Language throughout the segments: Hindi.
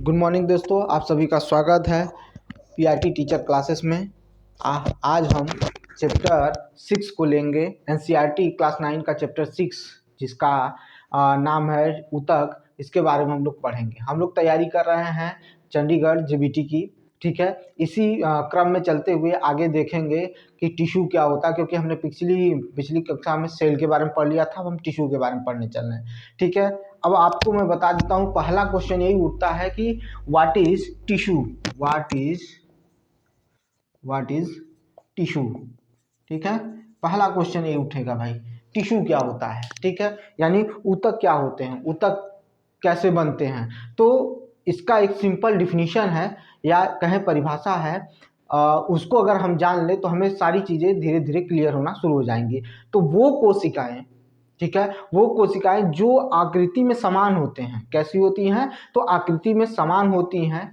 गुड मॉर्निंग दोस्तों, आप सभी का स्वागत है पीआरटी टीचर क्लासेस में। आज हम चैप्टर 6 को लेंगे। एनसीईआरटी क्लास 9 का चैप्टर 6 जिसका नाम है ऊतक, इसके बारे में हम लोग पढ़ेंगे। हम लोग तैयारी कर रहे हैं चंडीगढ़ जेबीटी की, ठीक है। इसी क्रम में चलते हुए आगे देखेंगे कि टिश्यू क्या होता है, क्योंकि हमने पिछली कक्षा में सेल के बारे में पढ़ लिया था। अब हम टिश्यू के बारे में पढ़ने चल रहे हैं, ठीक है। अब आपको मैं बता देता हूँ, पहला क्वेश्चन यही उठता है कि what is tissue, what is tissue, ठीक है। पहला क्वेश्चन यही उठेगा भाई, टिश्यू क्या होता है, ठीक है। यानी ऊतक क्या होते हैं, ऊतक कैसे बनते हैं। तो इसका एक सिंपल डिफिनीशन है या कहें परिभाषा है, उसको अगर हम जान ले तो हमें सारी चीज़ें धीरे धीरे क्लियर होना शुरू हो जाएंगी। तो वो कोशिकाएं, ठीक है, वो कोशिकाएं जो आकृति में समान होते हैं, कैसी होती हैं, तो आकृति में समान होती हैं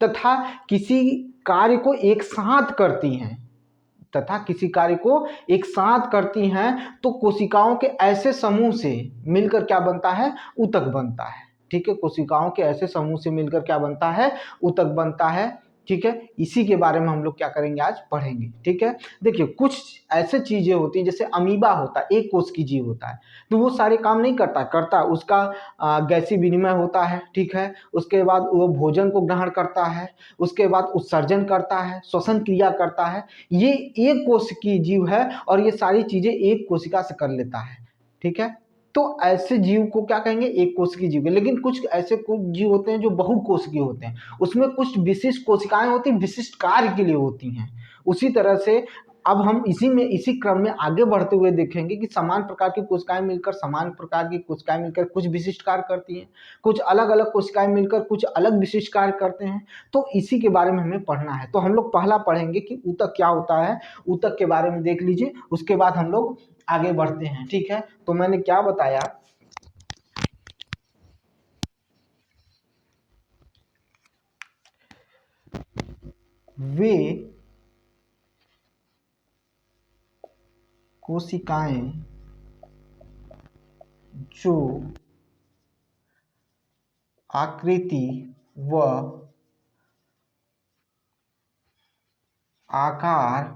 तथा किसी कार्य को एक साथ करती हैं, तो कोशिकाओं के ऐसे समूह से मिलकर क्या बनता है, ऊतक बनता है, ठीक है। कोशिकाओं के ऐसे समूह से मिलकर क्या बनता है, ऊतक बनता है, ठीक है। इसी के बारे में हम लोग क्या करेंगे, आज पढ़ेंगे, ठीक है। देखिए, कुछ ऐसे चीजें होती हैं, जैसे अमीबा होता है, एक कोश की जीव होता है, तो वो सारे काम नहीं करता उसका गैसीय विनिमय होता है, ठीक है। उसके बाद वो भोजन को ग्रहण करता है, उसके बाद उत्सर्जन करता है, श्वसन क्रिया करता है। ये एक कोश की जीव है और ये सारी चीजें एक कोशिका से कर लेता है, ठीक है। तो ऐसे जीव को क्या कहेंगे, एक कोश की जीव। लेकिन कुछ ऐसे कुछ जीव होते हैं जो बहुकोशिकीय होते हैं, उसमें कुछ विशिष्ट कोशिकाएं होती हैं, विशिष्ट कार्य के लिए होती हैं। उसी तरह से अब हम इसी क्रम में आगे बढ़ते हुए देखेंगे कि समान प्रकार की कोशिकाएं मिलकर कुछ विशिष्ट कार्य करती हैं, कुछ अलग अलग कोशिकाएं मिलकर कुछ अलग विशिष्ट कार्य करते हैं। तो इसी के बारे में हमें पढ़ना है। तो हम लोग पहला पढ़ेंगे कि ऊतक क्या होता है, ऊतक के बारे में देख लीजिए, उसके बाद हम लोग आगे बढ़ते हैं, ठीक है। तो मैंने क्या बताया, वे कोशिकाएं जो आकृति व आकार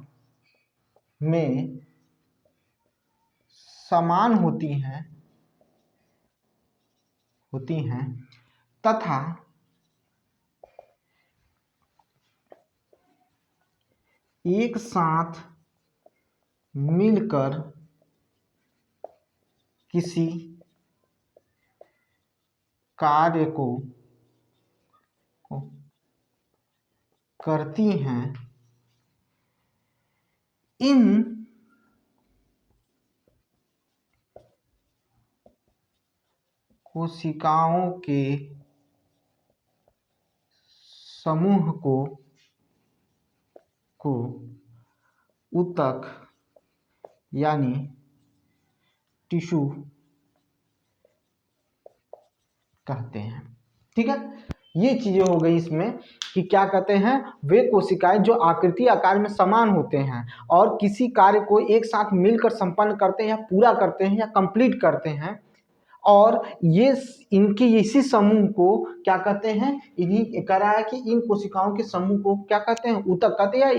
में समान होती हैं तथा एक साथ मिलकर किसी कार्य को करती हैं, इन कोशिकाओं के समूह को ऊतक यानी टिश्यू कहते हैं, ठीक है। ये चीजें हो गई इसमें कि क्या कहते हैं, वे कोशिकाएं जो आकृति आकार में समान होते हैं और किसी कार्य को एक साथ मिलकर संपन्न करते हैं या पूरा करते हैं या कंप्लीट करते हैं, और ये इनके इसी समूह को क्या कहते हैं, इन्हीं कह रहा है कि इन कोशिकाओं के समूह को क्या कहते हैं, ऊतक कहते हैं, या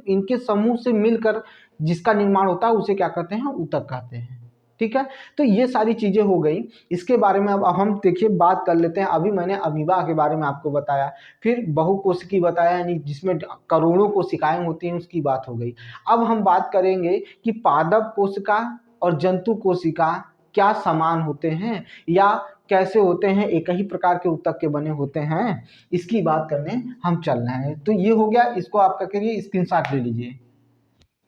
इनके समूह से मिलकर जिसका निर्माण होता है उसे क्या कहते हैं, ऊतक कहते हैं, ठीक है। तो ये सारी चीजें हो गई। इसके बारे में अब हम देखिए बात कर लेते हैं। अभी मैंने अमीबा के बारे में आपको बताया, फिर बहुकोशिकीय बताया, यानी जिसमें करोड़ों कोशिकाएं होती हैं, उसकी बात हो गई। अब हम बात करेंगे कि पादप कोशिका और जंतु कोशिका क्या समान होते हैं या कैसे होते हैं, एक ही प्रकार के ऊतक के बने होते हैं, इसकी बात करने हम चल रहे हैं। तो ये हो गया, इसको आप क्या करिए, स्क्रीनशॉट ले लीजिए।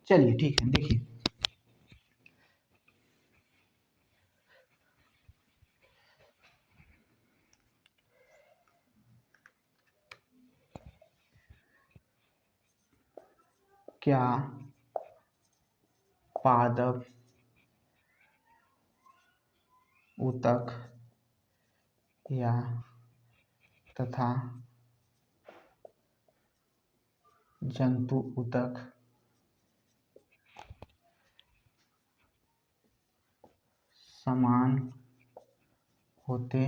चलिए ठीक है, देखिए क्या पादप ऊतक या तथा जंतु ऊतक समान होते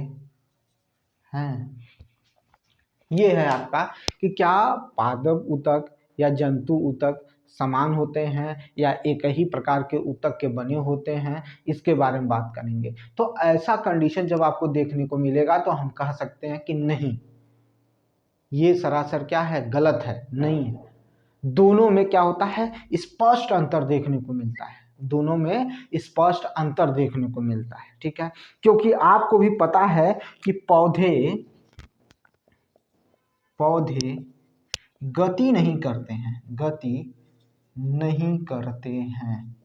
हैं। ये है आपका कि क्या पादप ऊतक या जंतु ऊतक समान होते हैं या एक ही प्रकार के ऊतक के बने होते हैं, इसके बारे में बात करेंगे। तो ऐसा कंडीशन जब आपको देखने को मिलेगा तो हम कह सकते हैं कि नहीं, ये सरासर क्या है, गलत है, नहीं है। दोनों में क्या होता है, स्पष्ट अंतर देखने को मिलता है, दोनों में स्पष्ट अंतर देखने को मिलता है, ठीक है। क्योंकि आपको भी पता है कि पौधे गति नहीं करते हैं, गति नहीं करते हैं,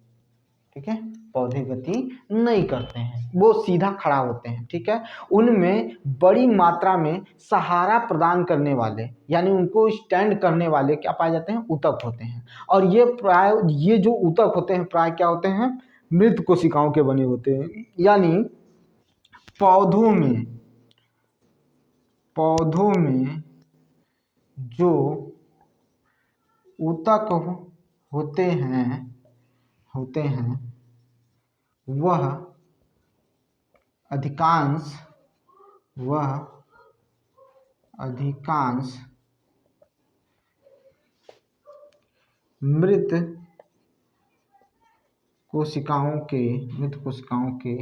ठीक है। पौधे गति नहीं करते हैं, वो सीधा खड़ा होते हैं, ठीक है। उनमें बड़ी मात्रा में सहारा प्रदान करने वाले यानी उनको स्टैंड करने वाले क्या पाए जाते हैं, ऊतक होते हैं। और ये जो ऊतक होते हैं प्राय क्या होते हैं, मृत कोशिकाओं के बने होते हैं। यानी पौधों में जो ऊतक होते हैं वह अधिकांश मृत कोशिकाओं के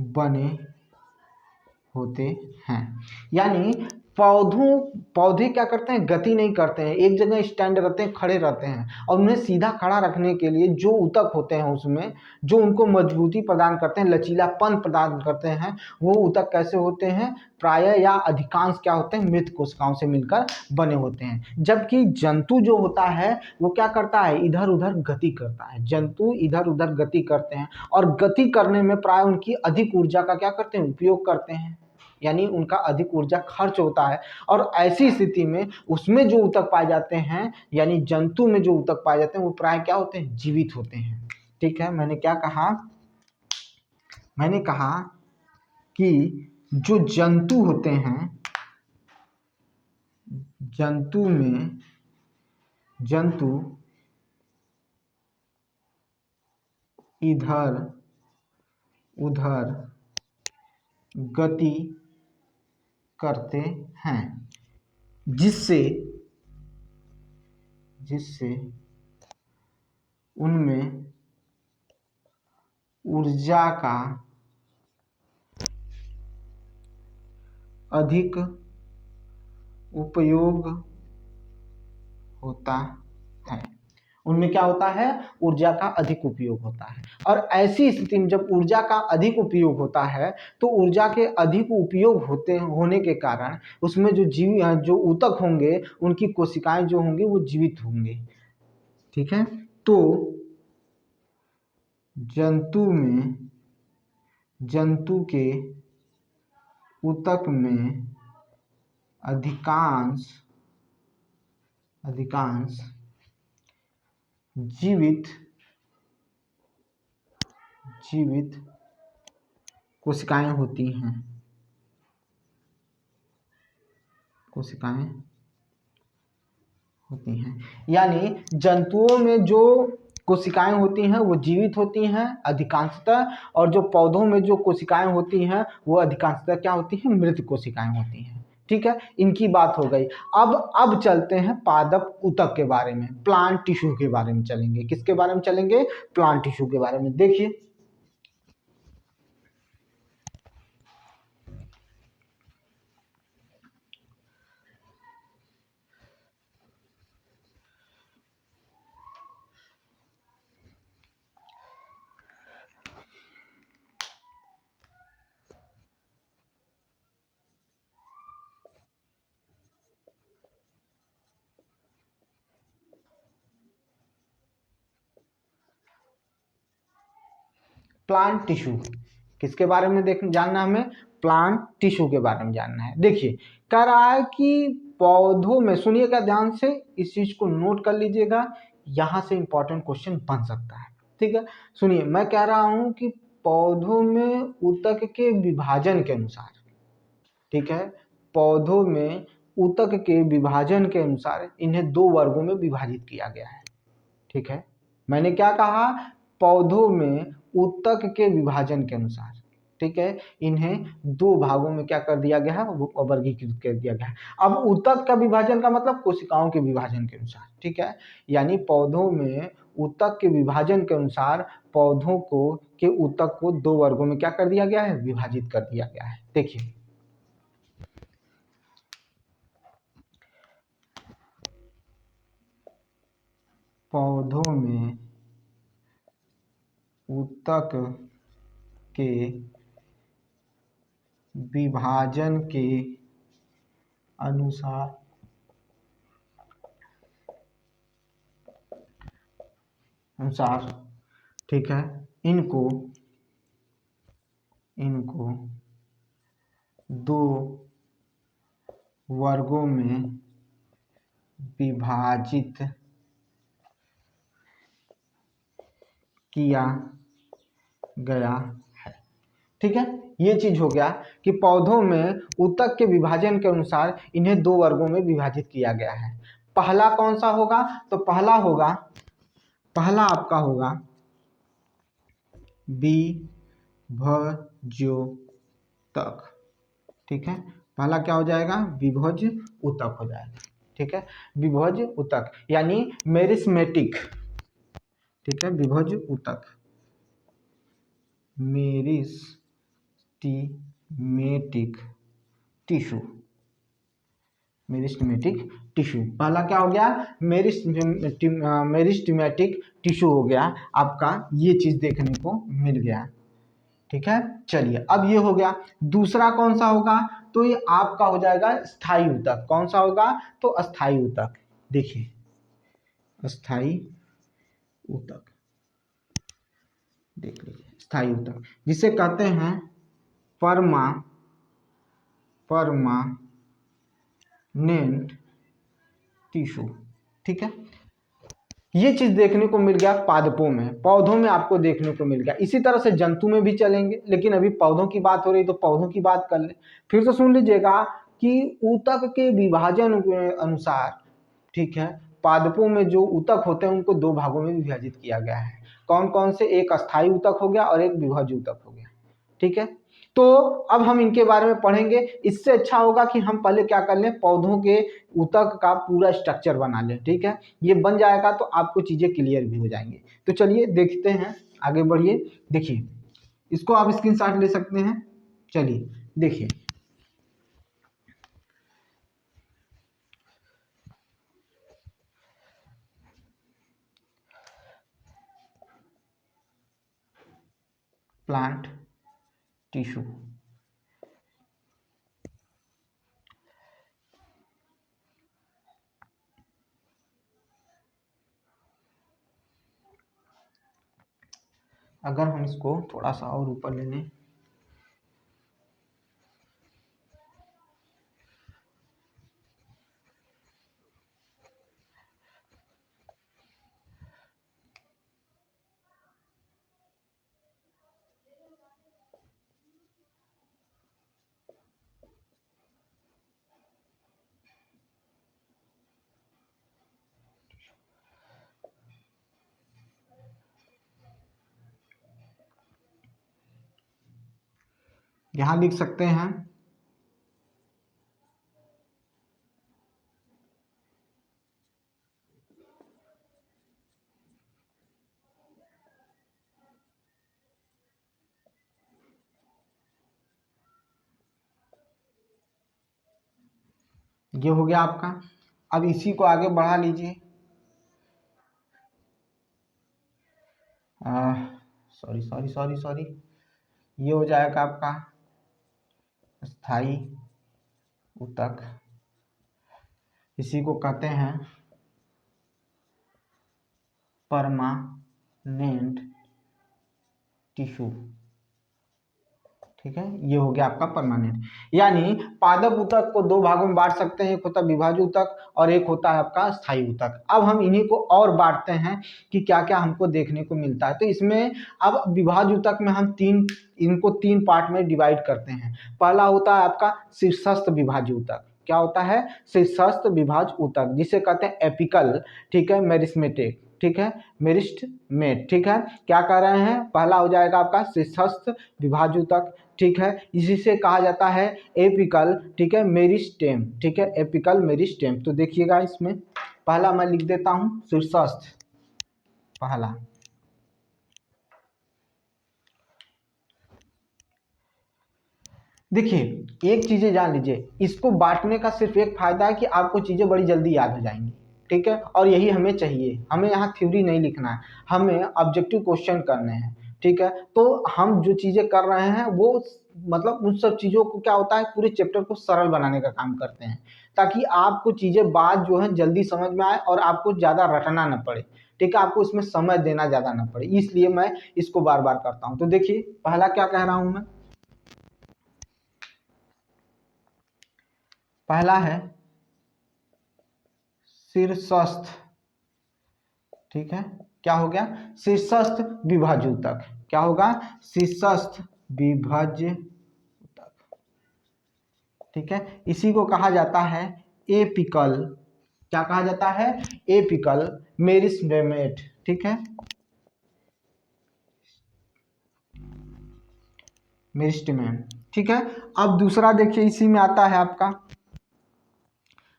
बने होते हैं। यानी पौधे क्या करते हैं, गति नहीं करते हैं, एक जगह स्टैंड रहते हैं, खड़े रहते हैं। और उन्हें सीधा खड़ा रखने के लिए जो ऊतक होते हैं उसमें जो उनको मजबूती प्रदान करते हैं, लचीलापन प्रदान करते हैं, वो ऊतक कैसे होते हैं, प्रायः या अधिकांश क्या होते हैं, मृत कोशिकाओं से मिलकर बने होते हैं। जबकि जंतु जो होता है वो क्या करता है, इधर उधर गति करता है। जंतु इधर उधर गति करते हैं और गति करने में प्राय उनकी अधिक ऊर्जा का क्या करते हैं, उपयोग करते हैं, यानी उनका अधिक ऊर्जा खर्च होता है। और ऐसी स्थिति में उसमें जो ऊतक पाए जाते हैं, यानी जंतु में जो ऊतक पाए जाते हैं वो प्राय क्या होते हैं, जीवित होते हैं, ठीक है। मैंने कहा कि जो जंतु होते हैं, जंतु इधर उधर गति करते हैं, जिससे उनमें ऊर्जा का अधिक उपयोग होता है। उनमें क्या होता है, ऊर्जा का अधिक उपयोग होता है। और ऐसी स्थिति में जब ऊर्जा का अधिक उपयोग होता है तो ऊर्जा के अधिक उपयोग होने के कारण उसमें जो ऊतक होंगे उनकी कोशिकाएं जो होंगी वो जीवित होंगे, ठीक है। तो जंतु के ऊतक में अधिकांश जीवित कोशिकाएं होती हैं। यानी जंतुओं में जो कोशिकाएं होती हैं वो जीवित होती हैं अधिकांशतः, और जो पौधों में जो कोशिकाएं होती हैं वो अधिकांशतः क्या होती हैं, मृत कोशिकाएं होती हैं, ठीक है। इनकी बात हो गई। अब चलते हैं पादप ऊतक के बारे में, प्लांट टिश्यू के बारे में चलेंगे। किसके बारे में चलेंगे, प्लांट टिश्यू के बारे में। देखिए प्लांट टिश्यू किसके बारे में जानना, हमें प्लांट टिश्यू के बारे में जानना है। देखिए कह रहा है कि पौधों में, सुनिएगा ध्यान से, इस चीज को नोट कर लीजिएगा, यहां से इंपॉर्टेंट क्वेश्चन बन सकता है, ठीक है। सुनिए, मैं कह रहा हूं कि पौधों में ऊतक के विभाजन के अनुसार, ठीक है, पौधों में ऊतक के विभाजन के अनुसार इन्हें दो वर्गों में विभाजित किया गया है, ठीक है। मैंने क्या कहा, पौधों में ऊतक के विभाजन के अनुसार, ठीक है, इन्हें दो भागों में क्या कर दिया गया है, वो वर्गीकृत कर दिया गया है। अब ऊतक का विभाजन का मतलब कोशिकाओं के विभाजन के अनुसार, ठीक है, यानी पौधों में ऊतक के विभाजन के अनुसार पौधों को के ऊतक को दो वर्गों में क्या कर दिया गया है, विभाजित कर दिया गया है। देखिए पौधों में ऊतक के विभाजन के अनुसार ठीक है, इनको दो वर्गों में विभाजित किया गया है। ठीक है, ये चीज हो गया कि पौधों में ऊतक के विभाजन के अनुसार इन्हें दो वर्गों में विभाजित किया गया है। पहला कौन सा होगा, तो पहला आपका होगा विभज्योतक। ठीक है, पहला क्या हो जाएगा, विभज्य ऊतक हो जाएगा। ठीक है, विभज्य ऊतक यानी मेरिस्मेटिक। ठीक है, विभज्य ऊतक मेरिस्टेमेटिक टिश्यू। पहला क्या हो गया, मेरिस्टेमेटिक टिश्यू हो गया आपका, ये चीज देखने को मिल गया। ठीक है, चलिए अब ये हो गया। दूसरा कौन सा होगा, तो ये आपका हो जाएगा स्थायी ऊतक। कौन सा होगा, तो अस्थायी ऊतक। देखिए अस्थायी ऊतक देख लीजिए, स्थायी ऊतक जिसे कहते हैं परमानेंट टिश्यू। ठीक है, ये चीज देखने को मिल गया पादपों में, पौधों में आपको देखने को मिल गया। इसी तरह से जंतु में भी चलेंगे, लेकिन अभी पौधों की बात हो रही तो पौधों की बात कर ले। फिर से सुन लीजिएगा कि ऊतक के विभाजन के अनुसार, ठीक है, पादपों में जो ऊतक होते हैं उनको दो भागों में विभाजित किया गया है। कौन कौन से, एक अस्थायी ऊतक हो गया और एक विभज्य ऊतक हो गया। ठीक है, तो अब हम इनके बारे में पढ़ेंगे। इससे अच्छा होगा कि हम पहले क्या कर लें, पौधों के ऊतक का पूरा स्ट्रक्चर बना लें। ठीक है, ये बन जाएगा तो आपको चीजें क्लियर भी हो जाएंगी। तो चलिए देखते हैं, आगे बढ़िए। देखिए इसको आप स्क्रीनशॉट ले सकते हैं। चलिए देखिए, प्लांट टिश्यू। अगर हम इसको थोड़ा सा और ऊपर ले लें, यहां लिख सकते हैं ये हो गया आपका। अब इसी को आगे बढ़ा लीजिए। सॉरी सॉरी सॉरी सॉरी, ये हो जाएगा आपका स्थायी ऊतक। इसी को कहते हैं परमानेंट टिश्यू। ठीक है, ये हो गया आपका परमानेंट। यानी पादप ऊतक को दो भागों में बांट सकते हैं, एक होता है विभाज्य ऊतक और एक होता है आपका स्थायी ऊतक। अब हम इन्हीं को और बांटते हैं कि क्या क्या हमको देखने को मिलता है। तो इसमें अब विभाज्य ऊतक में हम इनको तीन पार्ट में डिवाइड करते हैं। पहला होता है आपका शीर्षस्थ विभाज्य ऊतक। क्या होता है, शीर्षस्थ विभाज्य ऊतक जिसे कहते हैं एपिकल, ठीक है, मेरिस्मेटिक। ठीक है, मेरिस्ट मेट, ठीक है। क्या कह रहे हैं, पहला हो जाएगा आपका शीर्षस्थ विभाजूतक, ठीक है, इसी से कहा जाता है एपिकल, ठीक है, मेरिस्टेम, ठीक है, एपिकल मेरिस्टेम। तो देखिएगा इसमें पहला मैं लिख देता हूं शीर्षस्थ, पहला। देखिए एक चीजें जान लीजिए, इसको बांटने का सिर्फ एक फायदा है कि आपको चीजें बड़ी जल्दी याद हो जाएंगी, ठीक है, और यही हमें चाहिए। हमें यहाँ थ्योरी नहीं लिखना है, हमें ऑब्जेक्टिव क्वेश्चन करने हैं, ठीक है। तो हम जो चीजें कर रहे हैं वो मतलब उन सब चीजों को क्या होता है, पूरे चैप्टर को सरल बनाने का काम करते हैं, ताकि आपको चीजें बात जो है जल्दी समझ में आए और आपको ज्यादा रटना न पड़े, ठीक है, आपको इसमें समय देना ज्यादा न पड़े, इसलिए मैं इसको बार बार करता हूँ। तो देखिए पहला क्या कह रहा हूं मैं, पहला है शीर्षस्थ, ठीक है, क्या हो गया, शीर्षस्थ विभाजूतक, क्या होगा, शीर्षस्थ विभाजूतक, ठीक है। इसी को कहा जाता है एपिकल, क्या कहा जाता है, एपिकल मेरिस्टेमेट, ठीक है, मेरिस्टेम, ठीक है। अब दूसरा देखिए इसी में आता है आपका,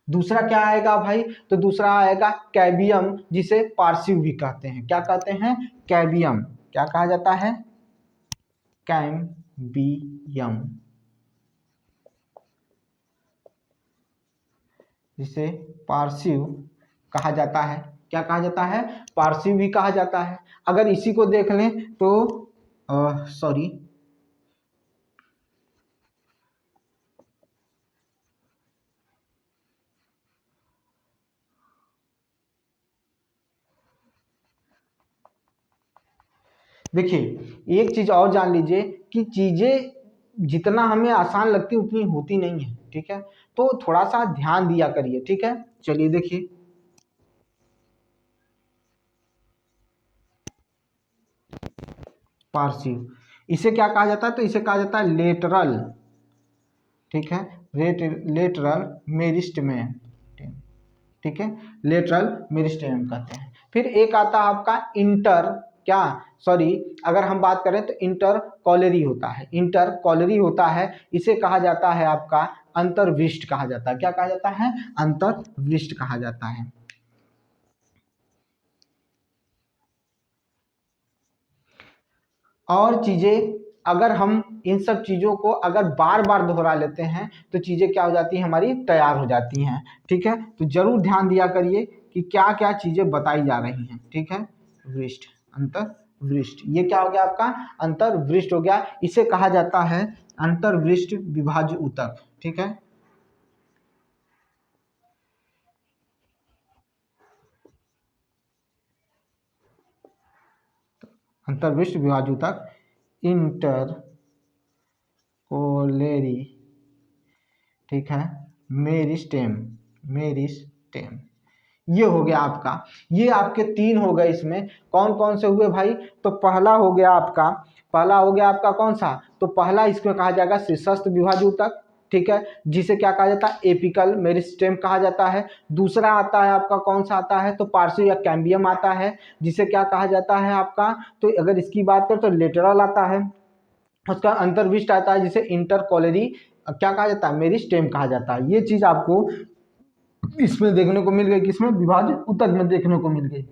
दूसरा क्या आएगा भाई, तो दूसरा आएगा कैबियम, जिसे पार्सिव भी कहते हैं, क्या कहते हैं, कैबियम, क्या कहा जाता है, कैम्बियम, जिसे पार्सिव कहा जाता है, क्या कहा जाता है, पार्सिव भी कहा जाता है। अगर इसी को देख लें तो सॉरी, देखिए एक चीज और जान लीजिए कि चीजें जितना हमें आसान लगती है उतनी होती नहीं है, ठीक है, तो थोड़ा सा ध्यान दिया करिए, ठीक है। चलिए देखिए पार्सिव, इसे क्या कहा जाता है, तो इसे कहा जाता है लेटरल, ठीक है, लेटरल मेरिस्टेम, ठीक है, लेटरल मेरिस्टेम कहते हैं। फिर एक आता है आपका इंटर, क्या, सॉरी, अगर हम बात करें तो इंटर कॉलरी होता है, इंटर कॉलरी होता है, इसे कहा जाता है आपका अंतर्विष्ट कहा जाता है, क्या कहा जाता है, अंतर्विष्ट कहा जाता है। और चीजें अगर हम इन सब चीजों को अगर बार बार दोहरा लेते हैं तो चीजें क्या हो जाती हैं, हमारी तैयार हो जाती हैं, ठीक है। तो जरूर ध्यान दिया करिए कि क्या क्या चीजें बताई जा रही हैं, ठीक है। वृष्ट, अंतर्वृष्ट, ये क्या हो गया आपका, अंतर्वृष्ट हो गया, इसे कहा जाता है अंतर्वृष्ट विभाज्य ऊतक, ठीक है, अंतर्वृष्ट विभाज्य ऊतक, इंटर कोलेरी, ठीक है, मेरिस्टेम, मेरिस्टेम, ये हो गया आपका, ये आपके तीन हो गए। इसमें कौन कौन से हुए भाई, तो पहला हो गया आपका, पहला हो गया आपका कौन सा, तो पहला इसमें कहा जाएगा शीर्षस्थ विभाजूतक, ठीक है, जिसे क्या कहा जाता है, एपिकल मेरिस्टेम कहा जाता है। दूसरा आता है आपका कौन सा आता है, तो पार्सिव या कैम्बियम आता है, जिसे क्या कहा जाता है आपका, तो अगर इसकी बात करें तो लेटरल आता है। उसका अंतर्विष्ट आता है जिसे इंटर कॉलरी क्या कहा जाता है, मेरिस्टेम कहा जाता है। ये चीज आपको इसमें देखने को मिल गई, किसमें, विभाज्य ऊतक में देखने को मिल गई।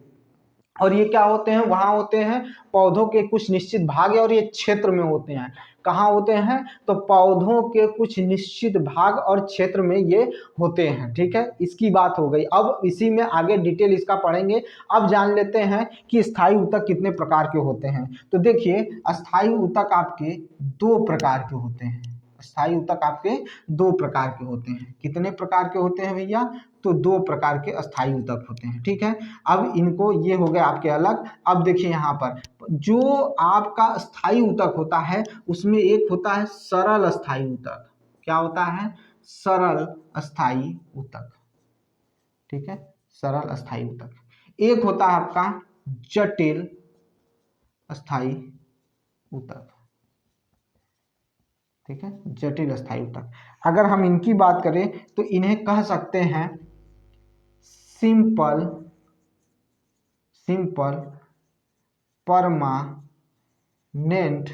और ये क्या होते हैं, वहां होते हैं पौधों के कुछ निश्चित भाग है और ये क्षेत्र में होते हैं, कहाँ होते हैं, तो पौधों के कुछ निश्चित भाग और क्षेत्र में ये होते हैं, ठीक है। इसकी बात हो गई, अब इसी में आगे डिटेल इसका पढ़ेंगे। अब जान लेते हैं कि स्थायी ऊतक कितने प्रकार के होते हैं। तो देखिए स्थायी ऊतक आपके दो प्रकार के होते हैं, स्थायी ऊतक आपके दो प्रकार के होते हैं। कितने प्रकार के होते हैं भैया, तो दो प्रकार के स्थायी ऊतक होते हैं, ठीक है। अब इनको, ये हो गए आपके अलग। अब देखिए यहाँ पर जो आपका स्थायी ऊतक होता है उसमें एक होता है सरल स्थायी ऊतक, क्या होता है, सरल स्थायी ऊतक, ठीक है, सरल स्थायी ऊतक। एक होता है आपका जटिल स्थायी ऊतक, ठीक है, जटिल स्थायी ऊतक। अगर हम इनकी बात करें तो इन्हें कह सकते हैं सिंपल सिंपल परमानेंट,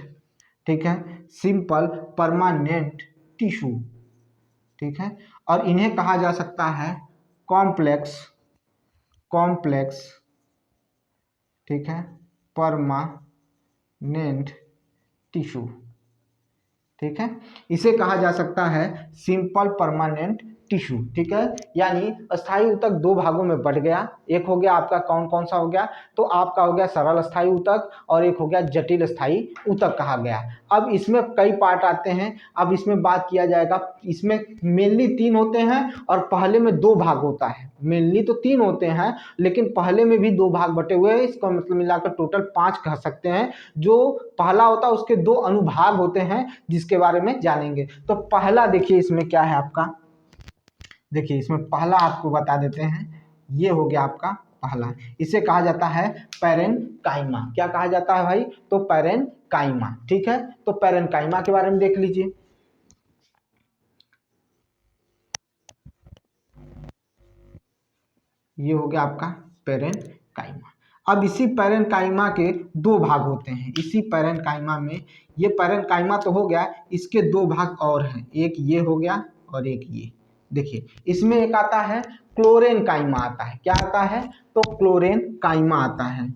ठीक है, सिंपल परमानेंट टिश्यू, ठीक है। और इन्हें कहा जा सकता है कॉम्प्लेक्स, ठीक है, परमानेंट टिश्यू, ठीक है। इसे कहा जा सकता है सिंपल परमानेंट टिश्यू, ठीक है। यानी अस्थायी ऊतक दो भागों में बट गया। एक हो गया आपका कौन कौन सा हो गया, तो आपका हो गया सरल अस्थायी ऊतक और एक हो गया जटिल अस्थायी ऊतक कहा गया। अब इसमें कई पार्ट आते हैं। अब इसमें बात किया जाएगा, इसमें मेनली 3 होते हैं और पहले में 2 भाग होता है। मेनली तो 3 होते हैं लेकिन पहले में भी 2 भाग बटे हुए हैं। इसका मतलब मिलाकर टोटल 5 कह सकते हैं। जो पहला होता है उसके 2 अनुभाग होते हैं जिसके बारे में जानेंगे। तो पहला देखिए इसमें क्या है आपका, देखिए इसमें पहला आपको बता देते हैं। ये हो गया आपका पहला, इसे कहा जाता है पैरेनकाइमा। क्या कहा जाता है भाई, तो पैरेनकाइमा, ठीक है। तो पैरेनकाइमा के बारे में देख लीजिए। ये हो गया आपका पैरेनकाइमा। अब इसी पैरेनकाइमा के 2 भाग होते हैं। इसी पैरेनकाइमा में, ये पैरेनकाइमा तो हो गया, इसके 2 भाग और हैं। एक ये हो गया और एक ये। देखिए इसमें एक आता है क्लोरेनकाइमा आता है। क्या आता है, तो क्लोरेनकाइमा आता है,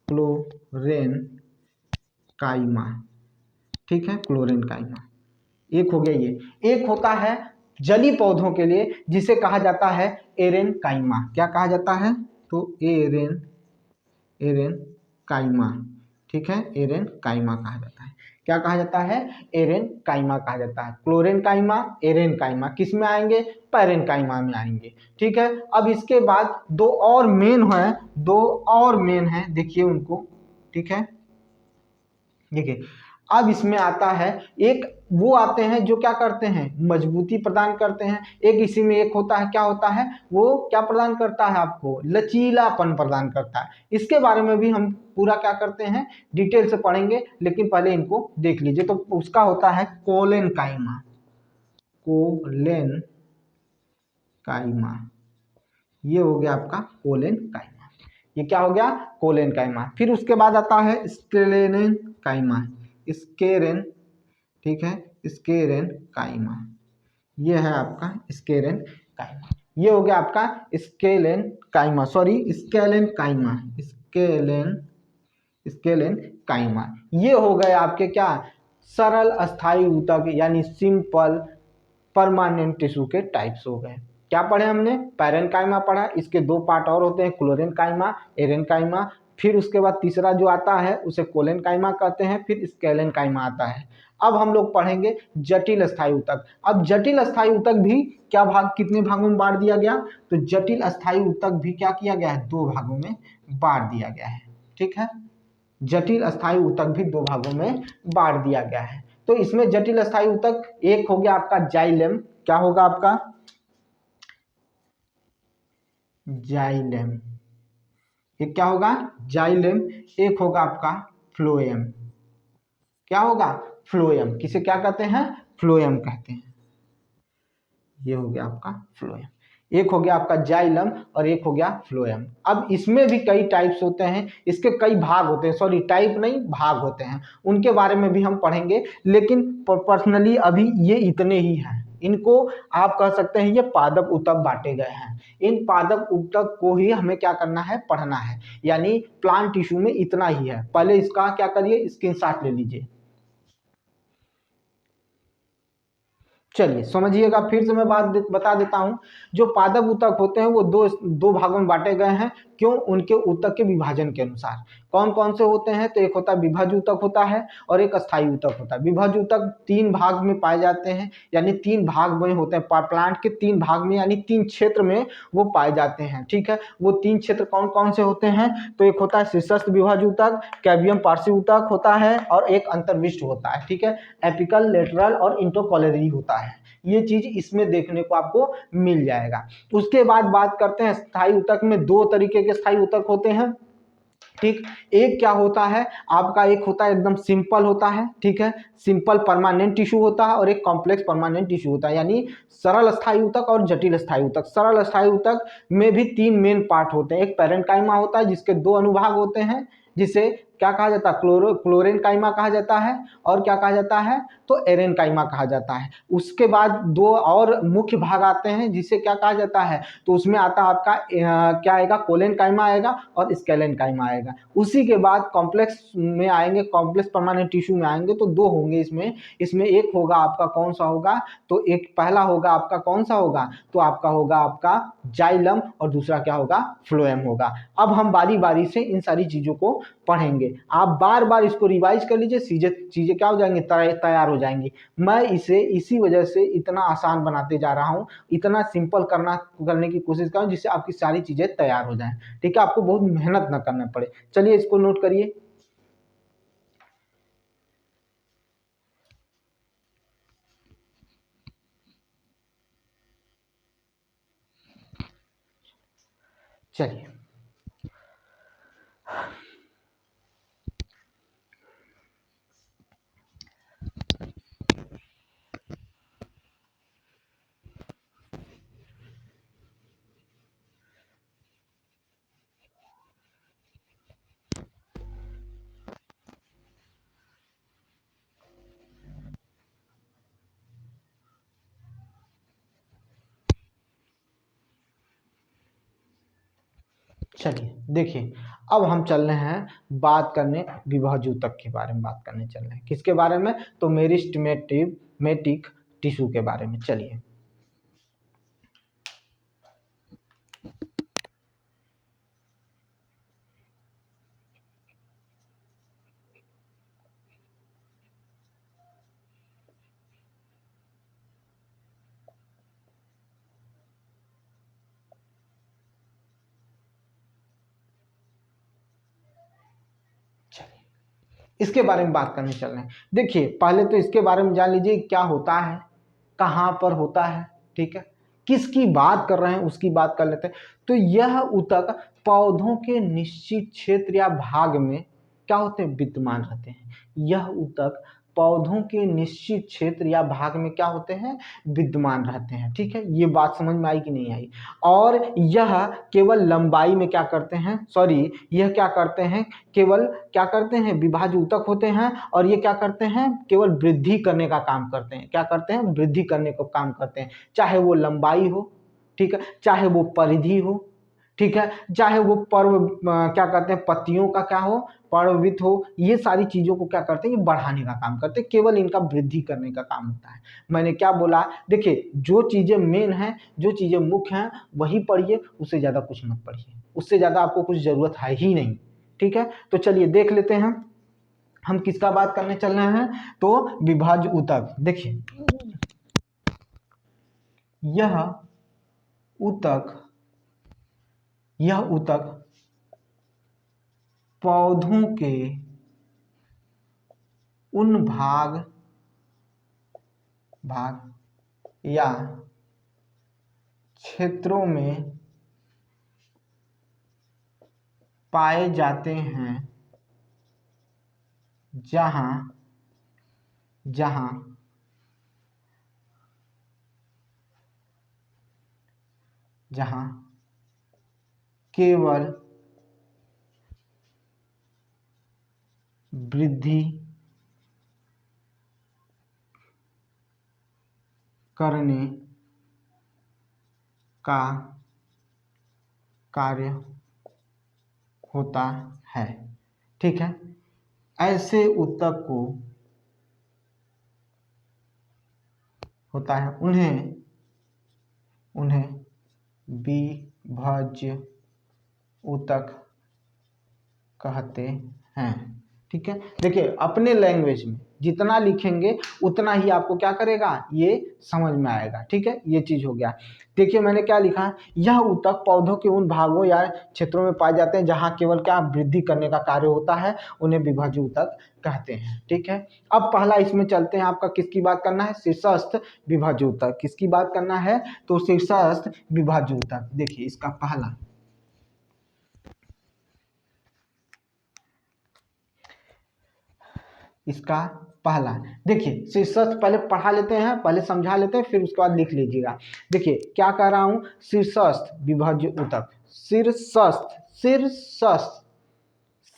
क्लोरेनकाइमा, ठीक है, क्लोरेनकाइमा। एक हो गया ये। एक होता है जली पौधों के लिए जिसे कहा जाता है एरेनकाइमा। क्या कहा जाता है, तो एरेनकाइमा, ठीक है, एरेनकाइमा कहा जाता है। क्या कहा जाता है, एरेनकाइमा कहा जाता है। क्लोरेनकाइमा, एरेनकाइमा किस में आएंगे, पैरेनकाइमा में आएंगे, ठीक है। अब इसके बाद 2 और मेन है, 2 और मेन है, देखिए उनको, ठीक है। देखिए अब इसमें आता है एक, वो आते हैं जो क्या करते हैं, मजबूती प्रदान करते हैं। एक इसी में एक होता है, क्या होता है, वो क्या प्रदान करता है आपको, लचीलापन प्रदान करता है। इसके बारे में भी हम पूरा क्या करते हैं, डिटेल से पढ़ेंगे, लेकिन पहले इनको देख लीजिए। तो उसका होता है कोलेनकाइमा, कोलेनकाइमा, ये हो गया आपका कोलेनकाइमा। ये क्या हो गया, कोलेनकाइमा। फिर उसके बाद आता है स्क्लेरेनकाइमा, स्केरेन, ठीक है, स्केरेनकाइमा। ये है आपका स्केरेनकाइमा। ये हो गया आपका स्केलेनकाइमा, सॉरी स्केलेनकाइमा, स्केलेनकाइमा। ये हो गए आपके क्या, सरल अस्थायी ऊतक यानी सिंपल परमानेंट टिश्यू के टाइप्स हो गए। क्या पढ़े हमने, पैरेनकाइमा पढ़ा, इसके 2 पार्ट और होते हैं, क्लोरेनकाइमा, एरेनकाइमा। फिर उसके बाद तीसरा जो आता है उसे कोलेनकाइमा कहते हैं, फिर स्केलेनकाइमा आता है। अब हम लोग पढ़ेंगे जटिल अस्थायी ऊतक। अब जटिल अस्थायी ऊतक भी क्या भाग, कितने भागों में बांट दिया गया, तो जटिल अस्थायी ऊतक भी क्या किया गया है, 2 भागों में बांट दिया गया है, ठीक है। जटिल अस्थायी ऊतक भी 2 भागों में बांट दिया गया है। तो इसमें जटिल अस्थायी ऊतक एक हो गया आपका जाइलेम। क्या होगा आपका, जाइलेम, एक क्या होगा, जाइलेम। एक होगा आपका फ्लोएम। क्या होगा, फ्लोएम। किसे क्या कहते हैं, फ्लोएम कहते हैं। ये हो गया आपका फ्लोएम। एक हो गया आपका जाइलम और एक हो गया फ्लोएम। अब इसमें भी कई टाइप्स होते हैं, इसके कई भाग होते हैं, सॉरी टाइप नहीं भाग होते हैं, उनके बारे में भी हम पढ़ेंगे। लेकिन पर्सनली अभी ये इतने ही हैं। इनको आप कह सकते हैं ये पादप ऊतक बांटे गए हैं। इन पादप ऊतक को ही हमें क्या करना है, पढ़ना है। यानी प्लांट टिश्यू में इतना ही है। पहले इसका क्या करिए, स्क्रीनशॉट ले लीजिए। चलिए समझिएगा, फिर से मैं बात बता देता हूं। जो पादप ऊतक होते हैं वो दो भागों में बांटे गए हैं। क्यों, उनके ऊतक के विभाजन के अनुसार। कौन कौन से होते हैं, तो एक होता है विभज ऊतक होता है और एक अस्थायी ऊतक होता है। विभज ऊतक 3 भाग में पाए जाते हैं, यानी 3 भाग में होते हैं। प्लांट के 3 भाग में यानी 3 क्षेत्र में वो पाए जाते हैं, ठीक है। वो 3 क्षेत्र कौन कौन से होते हैं, तो एक होता है शीर्षस्थ विभज ऊतक, कैवियम पार्श्व ऊतक होता है और एक अंतर्विष्ट होता है, ठीक है। एपिकल, लेटरल और इंटरकॉलरी होता है। ये चीज इसमें देखने को आपको मिल जाएगा। उसके बाद बात करते हैं स्थायी ऊतक में। 2 तरीके के स्थायी ऊतक होते हैं। ठीक। एक क्या होता है आपका, एक होता है एकदम सिंपल होता है, ठीक है, सिंपल परमानेंट टिश्यू होता है, और एक कॉम्प्लेक्स परमानेंट टिश्यू होता है, यानी सरल स्थायी ऊतक और जटिल स्थायी ऊतक। सरल स्थायी ऊतक में भी तीन मेन पार्ट होते हैं। एक पैरेन्काइमा होता है जिसके दो अनुभाग होते हैं, जिसे क्या कहा जाता है, क्लोरेन्काइमा कहा जाता है, और क्या कहा जाता है, तो एरेन्काइमा कहा जाता है। उसके बाद दो और मुख्य भाग आते हैं जिसे क्या कहा जाता है, तो उसमें आता है आपका क्या आएगा, कोलेनकाइमा आएगा और स्केलेनकाइमा आएगा। उसी के बाद कॉम्प्लेक्स में आएंगे, कॉम्प्लेक्स परमानेंट टिश्यू में आएंगे तो दो होंगे इसमें। इसमें एक होगा आपका कौन सा होगा, तो एक पहला होगा आपका कौन सा होगा, तो आपका होगा आपका जाइलम, और दूसरा क्या होगा, फ्लोएम होगा। अब हम बारी बारी से इन सारी चीजों को पढ़ेंगे। आप बार बार इसको रिवाइज कर लीजिए, चीजें क्या हो जाएंगी, तैयार हो जाएंगी। मैं इसे इसी वजह से इतना आसान बनाते जा रहा हूँ, इतना सिंपल करने की कोशिश कर जिससे आपकी सारी चीजें तैयार हो जाएं। ठीक है, आपको बहुत मेहनत न करना पड़े। चलिए इसको नोट करिए। चलिए चलिए देखिए, अब हम चल रहे हैं बात करने विभाज्य ऊतक के बारे में बात करने चल रहे हैं। किसके बारे में, तो मेरिस्टेमेटिक टिश्यू के बारे में। चलिए इसके बारे में बात करने चल रहे हैं। देखिए पहले तो इसके बारे में जान लीजिए क्या होता है, कहाँ पर होता है, ठीक है, किसकी बात कर रहे हैं उसकी बात कर लेते हैं। तो यह ऊतक पौधों के निश्चित क्षेत्र या भाग में क्या होते हैं, विद्यमान रहते हैं। यह ऊतक पौधों के निश्चित क्षेत्र या भाग में क्या होते हैं, विद्यमान रहते हैं। ठीक है, ये बात समझ में आई कि नहीं आई। और यह केवल लंबाई में क्या करते हैं, सॉरी, यह क्या करते हैं, केवल क्या करते हैं, विभाज्य ऊतक होते हैं, और ये क्या करते हैं, केवल वृद्धि करने का काम करते हैं। क्या करते हैं, वृद्धि करने का काम करते हैं, चाहे वो लंबाई हो, ठीक है, चाहे वो परिधि हो, ठीक है, चाहे वो क्या कहते हैं, पत्तियों का क्या हो, पर्ववित हो, ये सारी चीजों को क्या करते हैं, ये बढ़ाने का काम करते हैं, केवल इनका वृद्धि करने का काम होता है। मैंने क्या बोला, देखिए जो चीजें मेन हैं, जो चीजें मुख्य हैं वही पढ़िए, उससे ज्यादा कुछ मत पढ़िए, उससे ज्यादा आपको कुछ जरूरत है ही नहीं। ठीक है, तो चलिए देख लेते हैं हम किसका बात करने चल रहे हैं, तो विभाज्य ऊतक। देखिए यह ऊतक पौधों के उन भाग या क्षेत्रों में पाए जाते हैं जहां केवल वृद्धि करने का कार्य होता है। ठीक है, ऐसे ऊतक को होता है, उन्हें विभाज्य ऊतक कहते हैं। ठीक है, देखिए अपने लैंग्वेज में जितना लिखेंगे उतना ही आपको क्या करेगा, ये समझ में आएगा। ठीक है, ये चीज हो गया। देखिए मैंने क्या लिखा, यह ऊतक पौधों के उन भागों या क्षेत्रों में पाए जाते हैं जहां केवल क्या वृद्धि करने का कार्य होता है, उन्हें विभाज्य ऊतक कहते हैं। ठीक है, अब पहला इसमें चलते हैं, आपका किसकी बात करना है, शीर्षस्थ विभाज्य ऊतक। किसकी बात करना है, तो शीर्षस्थ विभाज्य ऊतक। देखिए इसका पहला इसका पहला। देखिए शीर्षस्थ पहले पढ़ा लेते हैं, पहले समझा लेते हैं, फिर उसके बाद लिख लीजिएगा। देखिए क्या कह रहा हूं, शीर्षस्थ विभाज्य ऊतक। शीर्षस्थ, शीर्षस्थ,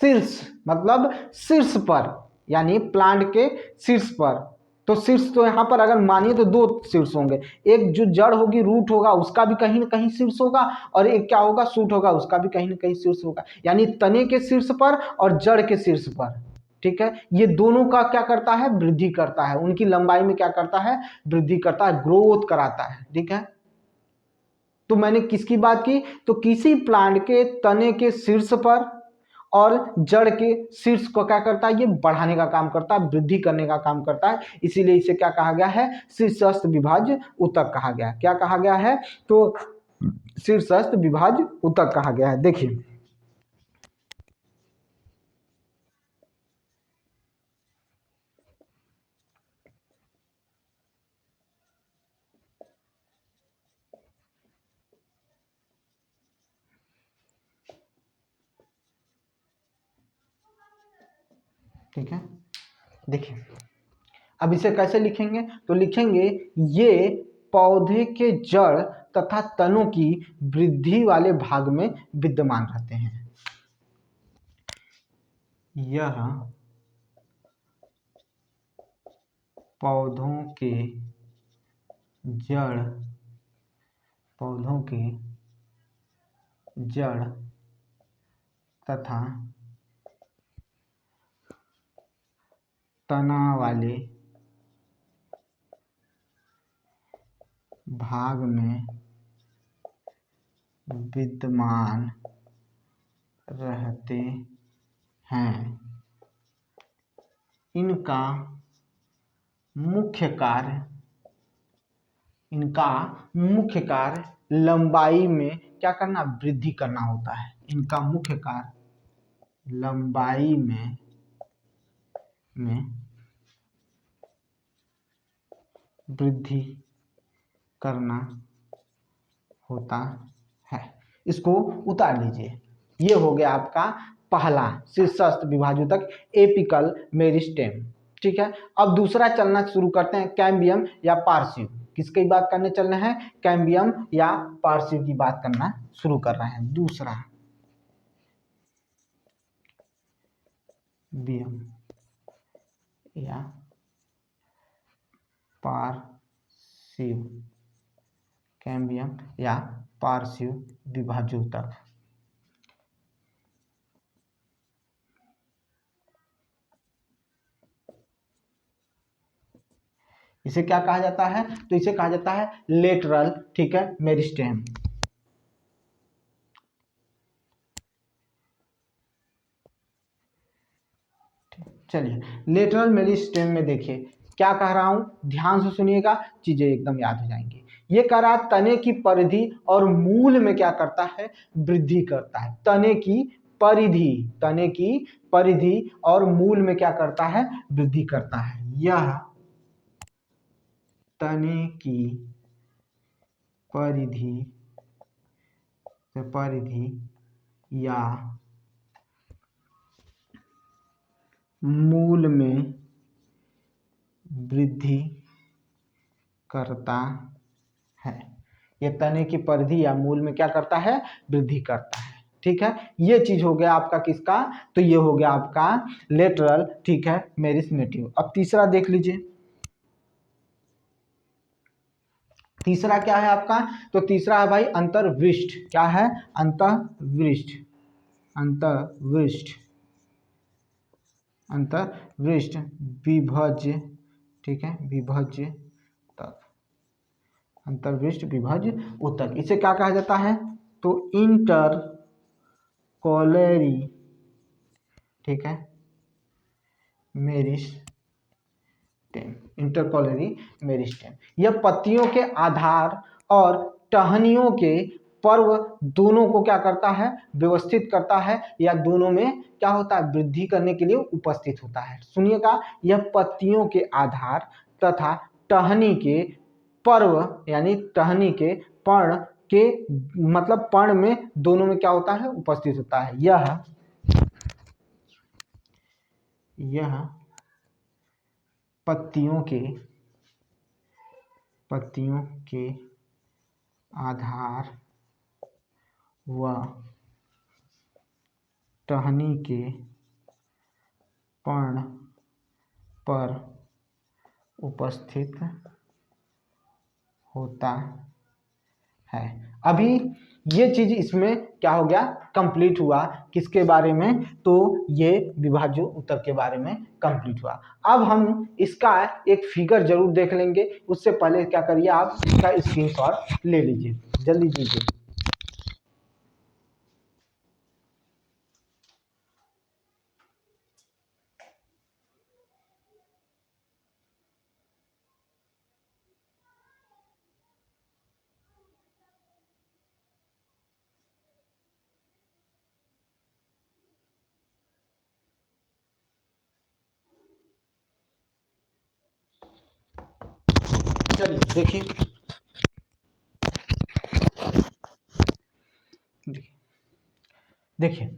शीर्ष मतलब शीर्ष पर, यानी प्लांट के शीर्ष पर। तो शीर्ष तो यहाँ पर अगर मानिए तो दो शीर्ष होंगे, एक जो जड़ होगी, रूट होगा, उसका भी कहीं ना कहीं शीर्ष होगा, और एक क्या होगा, शूट होगा, उसका भी कहीं ना कहीं शीर्ष होगा। यानी तने के शीर्ष पर और जड़ के शीर्ष पर, ठीक है। ये दोनों का क्या करता है, वृद्धि करता है, उनकी लंबाई में क्या करता है, वृद्धि करता है, ग्रोथ कराता है, ठीक है। तो मैंने किसकी बात की, तो किसी प्लांट के तने के शीर्ष पर और जड़ के शीर्ष को क्या करता है, ये बढ़ाने का काम करता है, वृद्धि करने का काम करता है। इसीलिए इसे क्या कहा गया है, शीर्षस्थ विभाज्य ऊतक कहा गया है। क्या कहा गया है, तो शीर्षस्थ विभाज्य ऊतक कहा गया है। देखिए ठीक है, देखिए अब इसे कैसे लिखेंगे, तो लिखेंगे ये पौधे के जड़ तथा तनों की वृद्धि वाले भाग में विद्यमान रहते हैं। यह पौधों के जड़, पौधों के जड़ तथा तना वाले भाग में विद्यमान रहते हैं। इनका मुख्य कार्य, इनका मुख्य कार्य लंबाई में क्या करना, वृद्धि करना होता है। इनका मुख्य कार्य लंबाई में वृद्धि करना होता है। इसको उतार लीजिए। ये हो गया आपका पहला शीर्षस्थ विभाज्य ऊतक, एपिकल मेरिस्टेम, ठीक है। अब दूसरा चलना शुरू करते हैं, कैम्बियम या पार्श्व। किसकी बात करने चल रहे हैं, कैम्बियम या पार्श्व की बात करना शुरू कर रहे हैं। दूसरा बियम या पार्श्व, कैम्बियम या पार्श्व विभाज्य ऊतक। इसे क्या कहा जाता है, तो इसे कहा जाता है लेटरल, ठीक है, मेरिस्टेम। चलिए लेटरल मेरिस्टेम में देखिए क्या कह रहा हूं, ध्यान से सुनिएगा, चीजें एकदम याद हो जाएंगी। ये कह रहा है तने की परिधि और मूल में क्या करता है, वृद्धि करता है। तने की परिधि, तने की परिधि और मूल में क्या करता है, वृद्धि करता है। यह तने की परिधि या मूल में वृद्धि करता है। ये तने की परिधि या मूल में क्या करता है, वृद्धि करता है, ठीक है। ये चीज हो गया आपका किसका, तो ये हो गया आपका लेटरल, ठीक है, मेरिस्टेम। अब तीसरा देख लीजिए, तीसरा क्या है आपका, तो तीसरा है भाई अंतर्विष्ट। क्या है, अंतर्विष्ट, अंतर्विष्ट, अंतर्विष्ट विभाज्य, ठीक है, विभाज्य ऊतक, अंतर्विष्ट विभाज्य ऊतक। इसे क्या कहा जाता है, तो इंटर कॉलेरी, ठीक है, मेरिस्टेम, इंटरकॉलेरी मेरिस्टेम। यह पत्तियों के आधार और टहनियों के पर्व दोनों को क्या करता है, व्यवस्थित करता है, या दोनों में क्या होता है, वृद्धि करने के लिए उपस्थित होता है। सुनिएगा, यह पत्तियों के आधार तथा टहनी के पर्व, यानी टहनी के पर्ण के, मतलब पर्ण में, दोनों में क्या होता है, उपस्थित होता है। यह पत्तियों के आधार व टहनी के पर्ण पर उपस्थित होता है। अभी ये चीज इसमें क्या हो गया, कंप्लीट हुआ। किसके बारे में, तो ये विभाज्य ऊतक के बारे में कंप्लीट हुआ। अब हम इसका एक फिगर जरूर देख लेंगे, उससे पहले क्या करिए, आप इसका स्क्रीनशॉट ले लीजिए, जल्दी दीजिए। चलिए देखिए, देखिए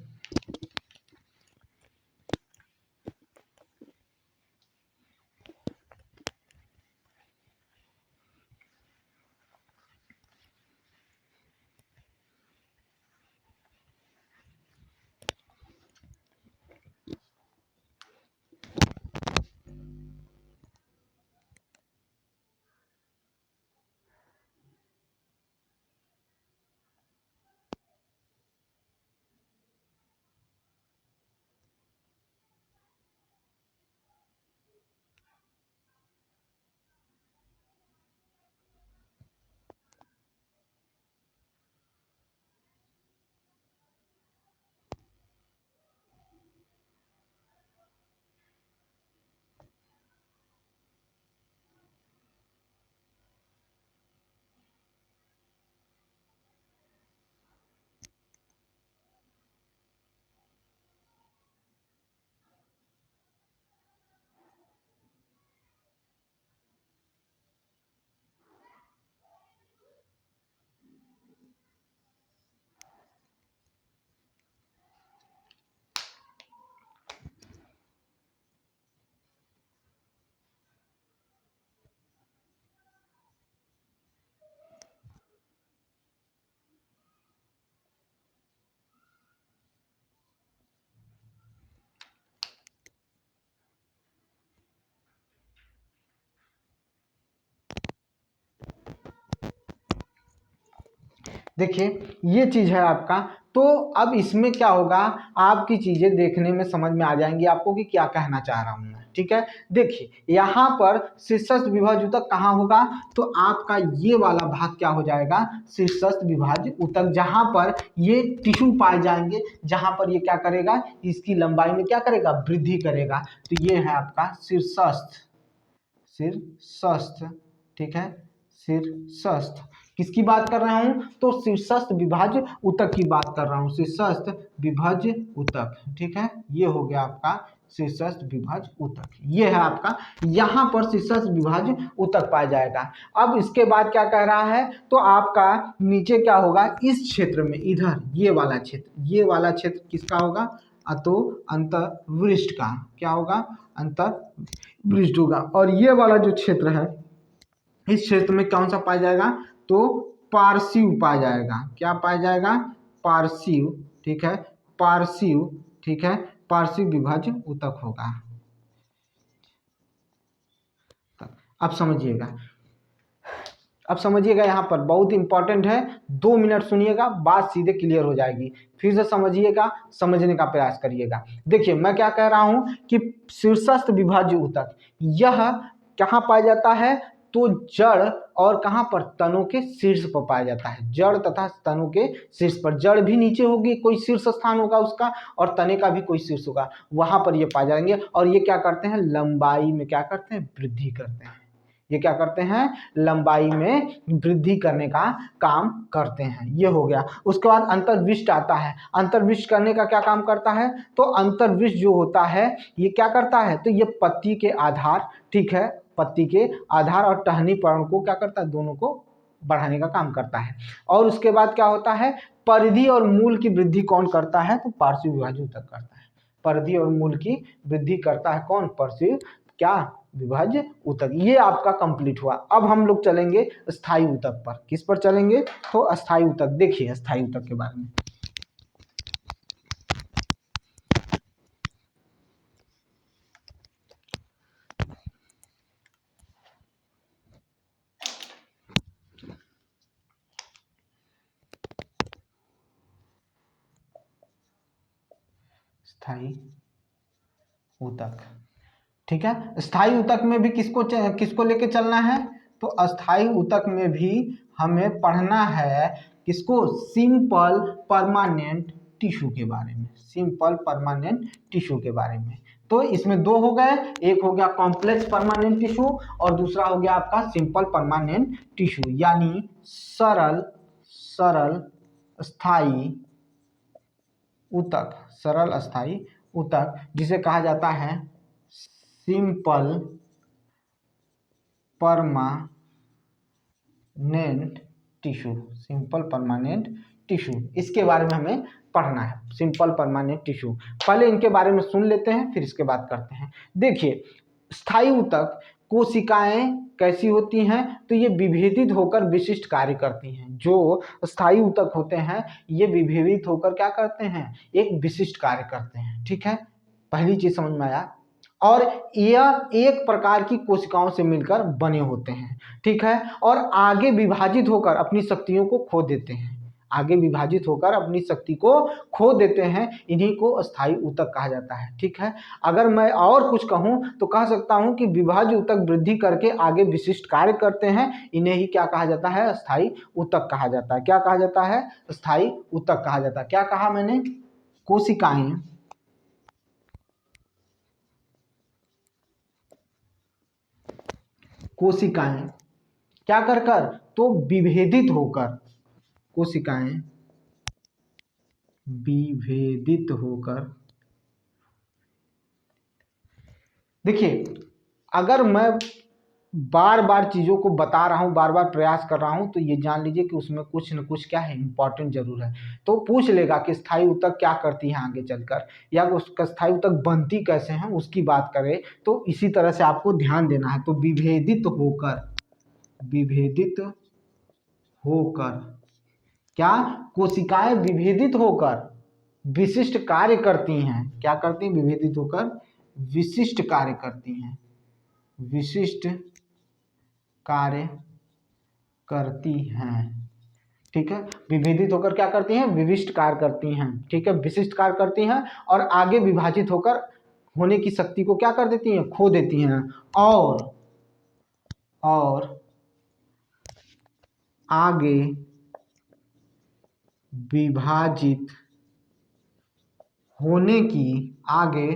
देखिए ये चीज है आपका। तो अब इसमें क्या होगा, आपकी चीजें देखने में समझ में आ जाएंगी आपको कि क्या कहना चाह रहा हूं मैं। ठीक है, देखिए यहाँ पर शीर्षस्थ विभाज्य ऊतक कहाँ होगा, तो आपका ये वाला भाग क्या हो जाएगा, शीर्षस्थ विभाज्य ऊतक, जहां पर ये टिश्यू पाए जाएंगे, जहां पर ये क्या करेगा, इसकी लंबाई में क्या करेगा, वृद्धि करेगा। तो ये है आपका शीर्षस्थ। ठीक है, शीर्षस्थ किसकी बात कर रहा हूं, तो शीर्षस्थ विभाज्य ऊतक की बात कर रहा हूं, शीर्षस्थ विभाज्य ऊतक। ठीक है, ये हो गया आपका शीर्षस्थ विभाज्य ऊतक, ये है आपका, यहां पर शीर्षस्थ विभाज्य ऊतक पाया जाएगा। अब इसके बाद क्या कह रहा है, तो आपका नीचे क्या होगा, इस क्षेत्र में, इधर ये वाला क्षेत्र किसका होगा, तो अंतर्वृष्ट का क्या होगा, अंतर्वृष्ट होगा। और ये वाला जो क्षेत्र है, इस क्षेत्र में कौन सा पाया जाएगा, तो पार्श्व पाया जाएगा। क्या पाया जाएगा, पार्श्व। ठीक है, पार्श्व। ठीक है, पार्श्व विभाज्य ऊतक होगा। अब समझिएगा यहाँ पर बहुत इंपॉर्टेंट है, 2 मिनट सुनिएगा, बात सीधे क्लियर हो जाएगी। फिर से समझिएगा, समझने का प्रयास करिएगा। देखिए मैं क्या कह रहा हूं कि शीर्षस्थ विभाज्य ऊतक यह कहाँ पाया जाता है, तो जड़ और कहाँ पर, तनों के शीर्ष पर पाया जाता है। जड़ तथा तनों के शीर्ष पर, जड़ भी नीचे होगी, कोई शीर्ष स्थान होगा उसका, और तने का भी कोई शीर्ष होगा, वहां पर ये पाए जाएंगे। और ये क्या करते हैं, लंबाई में क्या करते हैं, वृद्धि करते हैं। ये क्या करते हैं, लंबाई में वृद्धि करने का काम करते हैं। ये हो गया। उसके बाद अंतर्विष्ट आता है। अंतर्विष्ट करने का क्या काम करता है, तो अंतर्विष्ट जो होता है ये क्या करता है, तो ये पत्ती के आधार, ठीक है, पत्ती के आधार और टहनी पर्ण को क्या करता है, दोनों को बढ़ाने का काम करता है। और उसके बाद क्या होता है, परिधि और मूल की वृद्धि कौन करता है, तो पार्श्व विभाज्य ऊतक करता है। परिधि और मूल की वृद्धि करता है कौन, पार्श्व क्या, विभाज्य ऊतक। ये आपका कंप्लीट हुआ। अब हम लोग चलेंगे स्थायी ऊतक पर। किस पर चलेंगे? तो अस्थायी ऊतक। देखिए स्थायी ऊतक के बारे में। स्थायी ऊतक, ठीक है। स्थायी ऊतक में भी किसको लेके चलना है? तो अस्थायी ऊतक में भी हमें पढ़ना है किसको? सिंपल परमानेंट टिश्यू के बारे में। सिंपल परमानेंट टिश्यू के बारे में। तो इसमें दो हो गए, एक हो गया कॉम्प्लेक्स परमानेंट टिश्यू और दूसरा हो गया आपका सिंपल परमानेंट टिश्यू, यानी सरल स्थायी ऊतक। सरल अस्थायी ऊतक जिसे कहा जाता है simple permanent tissue. Simple permanent tissue, इसके बारे में हमें पढ़ना है। सिंपल परमानेंट टिश्यू, पहले इनके बारे में सुन लेते हैं फिर इसके बाद करते हैं। देखिए स्थायी ऊतक कोशिकाएं कैसी होती हैं? तो ये विभेदित होकर विशिष्ट कार्य करती हैं। जो स्थायी ऊतक होते हैं ये विभेदित होकर क्या करते हैं? एक विशिष्ट कार्य करते हैं, ठीक है। पहली चीज समझ में आया। और यह एक प्रकार की कोशिकाओं से मिलकर बने होते हैं, ठीक है। और आगे विभाजित होकर अपनी शक्तियों को खो देते हैं। आगे विभाजित होकर अपनी शक्ति को खो देते हैं, इन्हीं को अस्थायी ऊतक कहा जाता है, ठीक है। अगर मैं और कुछ कहूं तो कह सकता हूं कि विभाज्य ऊतक वृद्धि करके आगे विशिष्ट कार्य करते हैं, इन्हें ही क्या कहा जाता है? अस्थायी ऊतक कहा जाता है। क्या कहा जाता है? अस्थायी ऊतक कहा जाता है। क्या कहा मैंने? कोशिकाएं क्या कर कर? तो विभेदित होकर, कोशिकाएं विभेदित होकर। देखिए अगर मैं बार बार चीजों को बता रहा हूं, बार बार प्रयास कर रहा हूं, तो ये जान लीजिए कि उसमें कुछ न कुछ क्या है, इंपॉर्टेंट जरूर है। तो पूछ लेगा कि स्थायी ऊतक क्या करती है आगे चलकर, या उसका स्थायी ऊतक बनती कैसे हैं उसकी बात करें, तो इसी तरह से आपको ध्यान देना है। तो विभेदित होकर क्या? कोशिकाएं विभेदित होकर विशिष्ट कार्य करती हैं। क्या करती हैं? विभेदित होकर विशिष्ट कार्य करती हैं। विशिष्ट कार्य करती हैं, ठीक है। विभेदित होकर क्या करती हैं? विशिष्ट कार्य करती हैं, ठीक है। विशिष्ट कार्य करती हैं और आगे विभाजित होकर होने की शक्ति को क्या कर देती हैं? खो देती हैं। और आगे विभाजित होने की आगे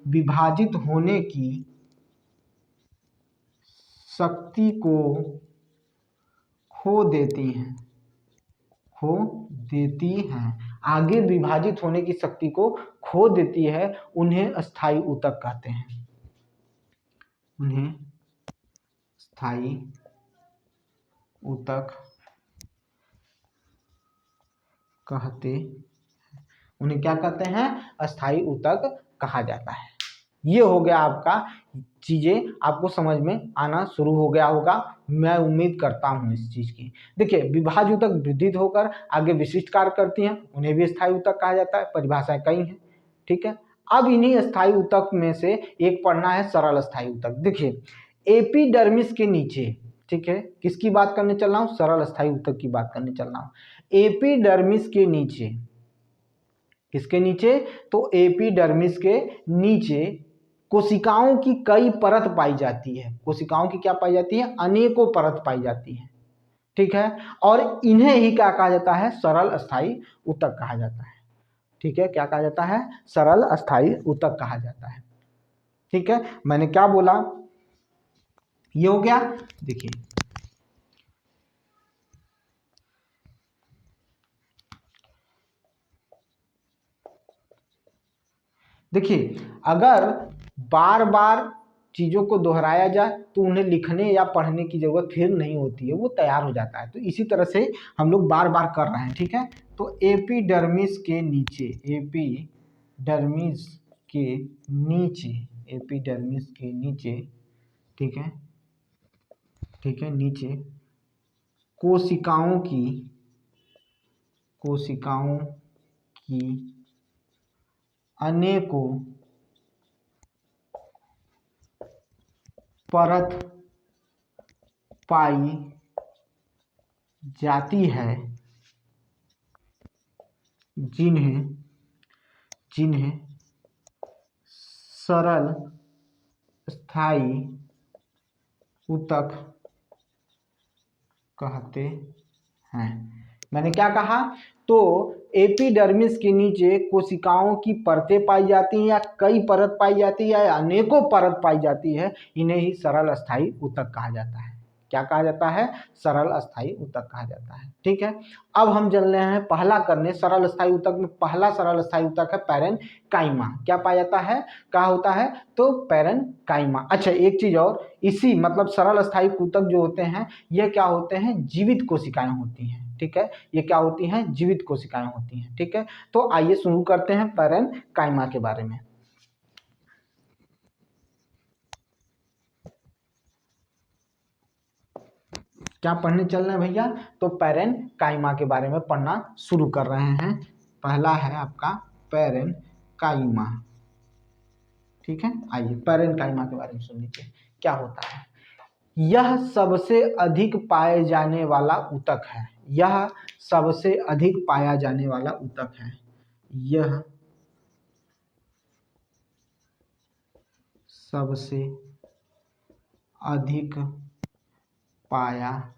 विभाजित होने की शक्ति को खो देती हैं। आगे विभाजित होने की शक्ति को खो देती है, उन्हें अस्थायी ऊतक कहते हैं। उन्हें स्थायी ऊतक कहते, उन्हें क्या कहते हैं? अस्थायी ऊतक कहा जाता है। ये हो गया आपका, चीजें आपको समझ में आना शुरू हो गया होगा, मैं उम्मीद करता हूं इस चीज की। देखिए विभाज्य ऊतक वृद्धित होकर आगे विशिष्ट कार्य करती हैं, उन्हें भी स्थायी ऊतक कहा जाता है। परिभाषाएं कई हैं, ठीक है। अब इन्हीं स्थायी ऊतक में से एक पढ़ना है सरल स्थायी ऊतक। देखिए एपिडर्मिस के नीचे, ठीक है, किसकी बात करने चल रहा हूं? सरल स्थायी ऊतक की बात करने चल रहा हूं। एपिडर्मिस के नीचे, किसके नीचे? तो एपिडर्मिस के नीचे कोशिकाओं की कई परत पाई जाती है। कोशिकाओं की क्या पाई जाती है? अनेकों परत पाई जाती है, ठीक है। और इन्हें ही क्या कहा जाता है? सरल अस्थायी ऊतक कहा जाता है, ठीक है। क्या कहा जाता है? सरल अस्थायी ऊतक कहा जाता है, ठीक है। मैंने क्या बोला? ये हो गया। देखिए अगर बार बार चीज़ों को दोहराया जाए तो उन्हें लिखने या पढ़ने की ज़रूरत फिर नहीं होती है, वो तैयार हो जाता है। तो इसी तरह से हम लोग बार बार कर रहे हैं, ठीक है। तो एपिडर्मिस के नीचे, एपिडर्मिस के नीचे, एपिडर्मिस के नीचे, ठीक है, ठीक है, नीचे कोशिकाओं की अनेकों परत पाई जाती है, जिन्हें सरल स्थायी ऊतक कहते हैं। मैंने क्या कहा? तो एपिडर्मिस के नीचे कोशिकाओं की परतें पाई जाती हैं, या कई परत पाई जाती है, या अनेकों परत पाई जाती है, इन्हें ही सरल अस्थायी ऊतक कहा जाता है। क्या कहा जाता है? सरल अस्थायी ऊतक कहा जाता है। ठीक है, अब हम चल रहे हैं पहला करने। सरल अस्थायी ऊतक में पहला सरल अस्थायी ऊतक है पैरेन्काइमा। क्या पाया जाता है? क्या होता है? तो पैरेन्काइमा। अच्छा, एक चीज और, इसी मतलब सरल अस्थायी ऊतक जो होते हैं ये क्या होते हैं? जीवित कोशिकाएं होती हैं। ठीक है, ये क्या होती हैं? जीवित कोशिकाएं होती हैं। ठीक है, तो आइए शुरू करते हैं पैरेन्काइमा के बारे में। क्या पढ़ने चल रहे हैं भैया? तो पैरेन्काइमा के बारे में पढ़ना शुरू कर रहे हैं। पहला है आपका पैरेन्काइमा। ठीक है, आइए पैरेन्काइमा के बारे में सुन लीजिए क्या होता है। यह सबसे अधिक पाए जाने वाला ऊतक है। यह सबसे अधिक पाया जाने वाला ऊतक है। यह सबसे अधिक पाया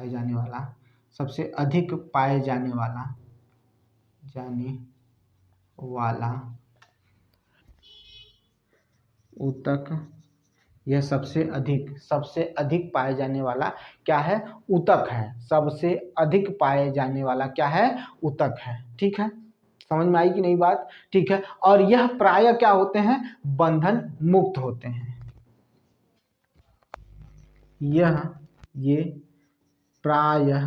जाने वाला, सबसे अधिक पाए जाने वाला ऊतक। यह सबसे अधिक पाए जाने वाला क्या है? ऊतक है। सबसे अधिक पाए जाने वाला क्या है? ऊतक है। ठीक है, समझ में आई कि नहीं बात? ठीक है, और यह प्रायः क्या होते हैं? बंधन मुक्त होते हैं। ये प्रायः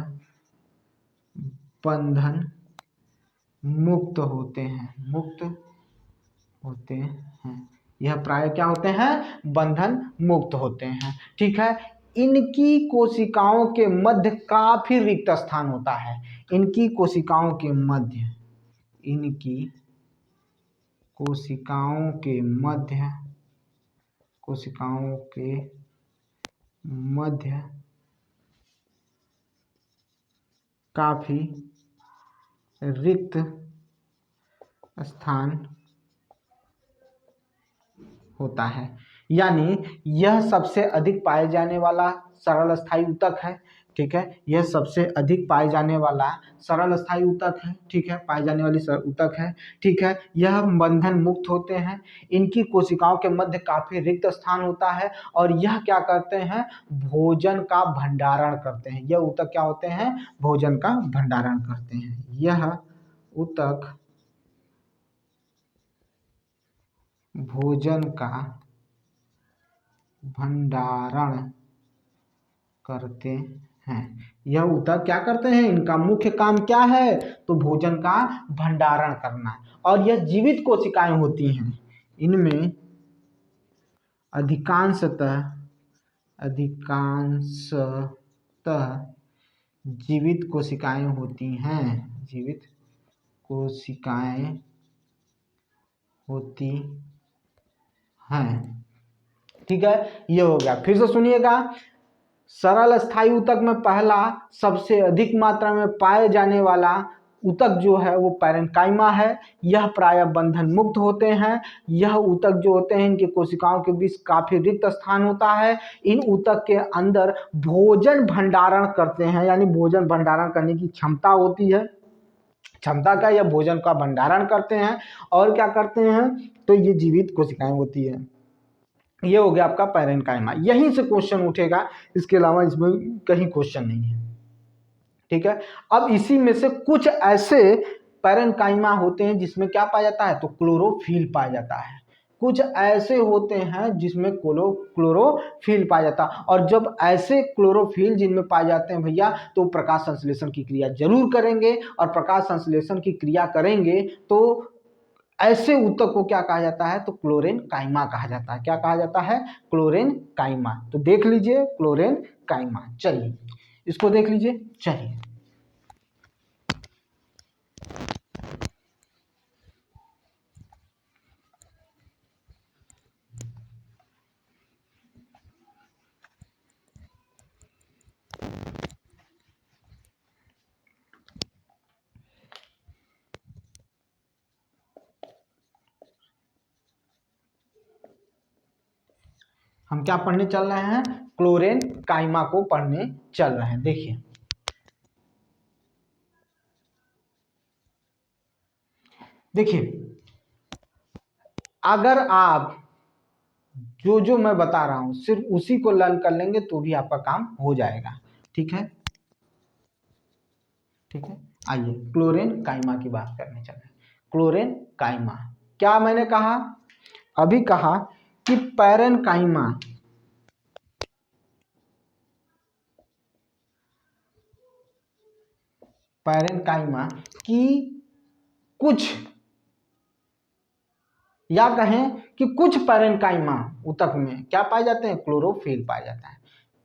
बंधन मुक्त होते हैं। यह प्रायः क्या होते हैं? बंधन मुक्त होते हैं। ठीक है, इनकी कोशिकाओं के मध्य काफी रिक्त स्थान होता है। इनकी कोशिकाओं के मध्य काफी रिक्त स्थान होता है। यानी यह सबसे अधिक पाए जाने वाला सरल अस्थायी ऊतक है। ठीक है, यह सबसे अधिक पाए जाने वाला सरल अस्थायी ऊतक है। ठीक है, पाए जाने वाली ऊतक है। ठीक है, यह बंधन मुक्त होते हैं। इनकी कोशिकाओं के मध्य काफी रिक्त स्थान होता है, और यह क्या करते हैं? भोजन का भंडारण करते हैं। यह ऊतक क्या होते हैं? भोजन का भंडारण करते हैं। यह ऊतक भोजन का भंडारण करते हैं। यह ऊतक क्या करते हैं? इनका मुख्य काम क्या है? तो भोजन का भंडारण करना। और यह जीवित कोशिकाएं होती हैं। इनमें अधिकांशतः जीवित कोशिकाएं होती हैं। जीवित कोशिकाएं होती हैं। ठीक है, ये हो गया। फिर से सुनिएगा, सरल अस्थायी ऊतक में पहला सबसे अधिक मात्रा में पाए जाने वाला ऊतक जो है वो पैरेन्काइमा है। यह प्रायः बंधन मुक्त होते हैं। यह ऊतक जो होते हैं इनके कोशिकाओं के बीच काफी रिक्त स्थान होता है। इन ऊतक के अंदर भोजन भंडारण करते हैं, यानी भोजन भंडारण करने की क्षमता होती है। क्षमता का, यह भोजन का भंडारण करते हैं। और क्या करते हैं? तो ये जीवित कोशिकाएं होती है। ये हो गया आपका पैरेन्काइमा। यहीं से क्वेश्चन उठेगा, इसके अलावा इसमें कहीं क्वेश्चन नहीं है। ठीक है, अब इसी में से कुछ ऐसे पैरेन्काइमा होते हैं जिसमें क्या पाया जाता है? तो क्लोरोफिल पाया जाता है। कुछ ऐसे होते हैं जिसमें क्लोरोफिल पाया जाता है। और जब ऐसे क्लोरोफिल जिनमें पाए जाते हैं भैया, तो प्रकाश संश्लेषण की क्रिया जरूर करेंगे। और प्रकाश संश्लेषण की क्रिया करेंगे तो ऐसे ऊतक को क्या कहा जाता है? तो क्लोरेन काइमा कहा जाता है। क्या कहा जाता है? क्लोरेन काइमा। तो देख लीजिए क्लोरेन काइमा। चलिए इसको देख लीजिए। चलिए हम क्या पढ़ने चल रहे हैं? क्लोरेन काइमा को पढ़ने चल रहे हैं। देखिए देखिए, अगर आप जो जो मैं बता रहा हूं सिर्फ उसी को लर्न कर लेंगे तो भी आपका काम हो जाएगा। ठीक है, ठीक है। आइए क्लोरेन काइमा की बात करने चले। क्लोरेन काइमा क्या मैंने कहा? अभी कहा कि पैरेन काइमा की कुछ, या कहें कि कुछ पैरेनकाइमा ऊतक में क्या पाए जाते हैं? क्लोरोफिल पाया जाता है।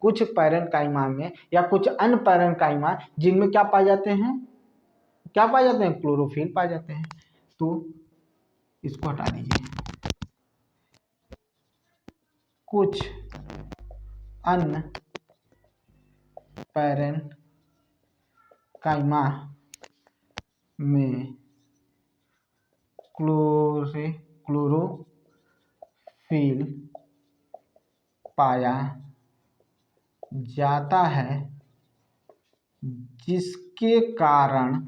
कुछ पैरेनकाइमा में या कुछ अन्य पैरेनकाइमा जिनमें क्या पाए जाते हैं? क्या पाए जाते हैं? क्लोरोफिल पाए जाते हैं। तो इसको हटा दीजिए। कुछ अन्य पैरेनकाइमा में क्लोरोफिल पाया जाता है, जिसके कारण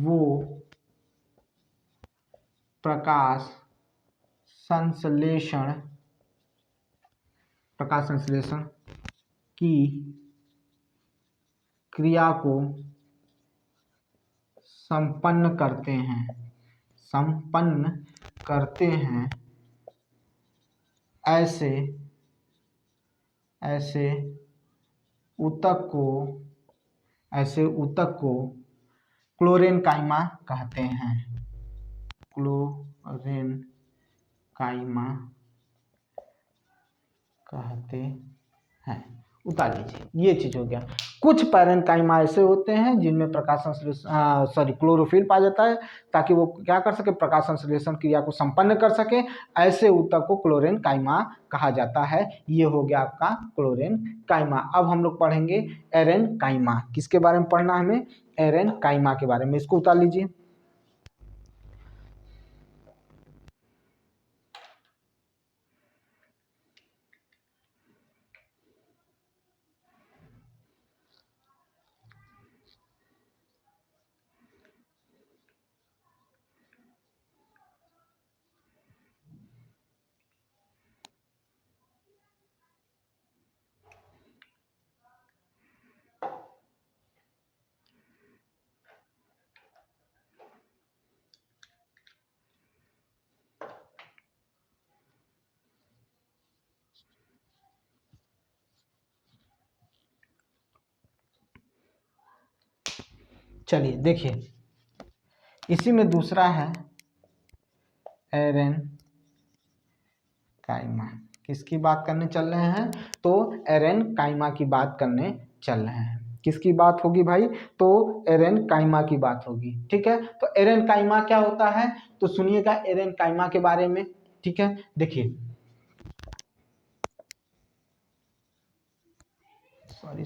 वो प्रकाश संश्लेषण की क्रिया को संपन्न करते हैं। ऐसे ऊतक को क्लोरेन काइमा कहते हैं। क्लोरेन काइमा कहते हैं। उतार लीजिए। ये चीज हो गया। कुछ पैरेनकाइमा ऐसे होते हैं जिनमें प्रकाश संश्लेषण क्लोरोफिल पाया जाता है, ताकि वो क्या कर सके? प्रकाश संश्लेषण क्रिया को संपन्न कर सके। ऐसे ऊतक को क्लोरेन काइमा कहा जाता है। ये हो गया आपका क्लोरेन काइमा। अब हम लोग पढ़ेंगे एरेन काइमा। किसके बारे में पढ़ना है हमें? एरेन काइमा के बारे में। इसको उतार लीजिए। चलिए देखिए, इसी में दूसरा है एरेन काइमा। किसकी बात करने चल रहे हैं? तो एरेन काइमा की बात करने चल रहे हैं। किसकी बात होगी भाई? तो एरेन काइमा की बात होगी। ठीक है, तो एरेन काइमा क्या होता है? तो सुनिएगा एरेन काइमा के बारे में। ठीक है, देखिए, सॉरी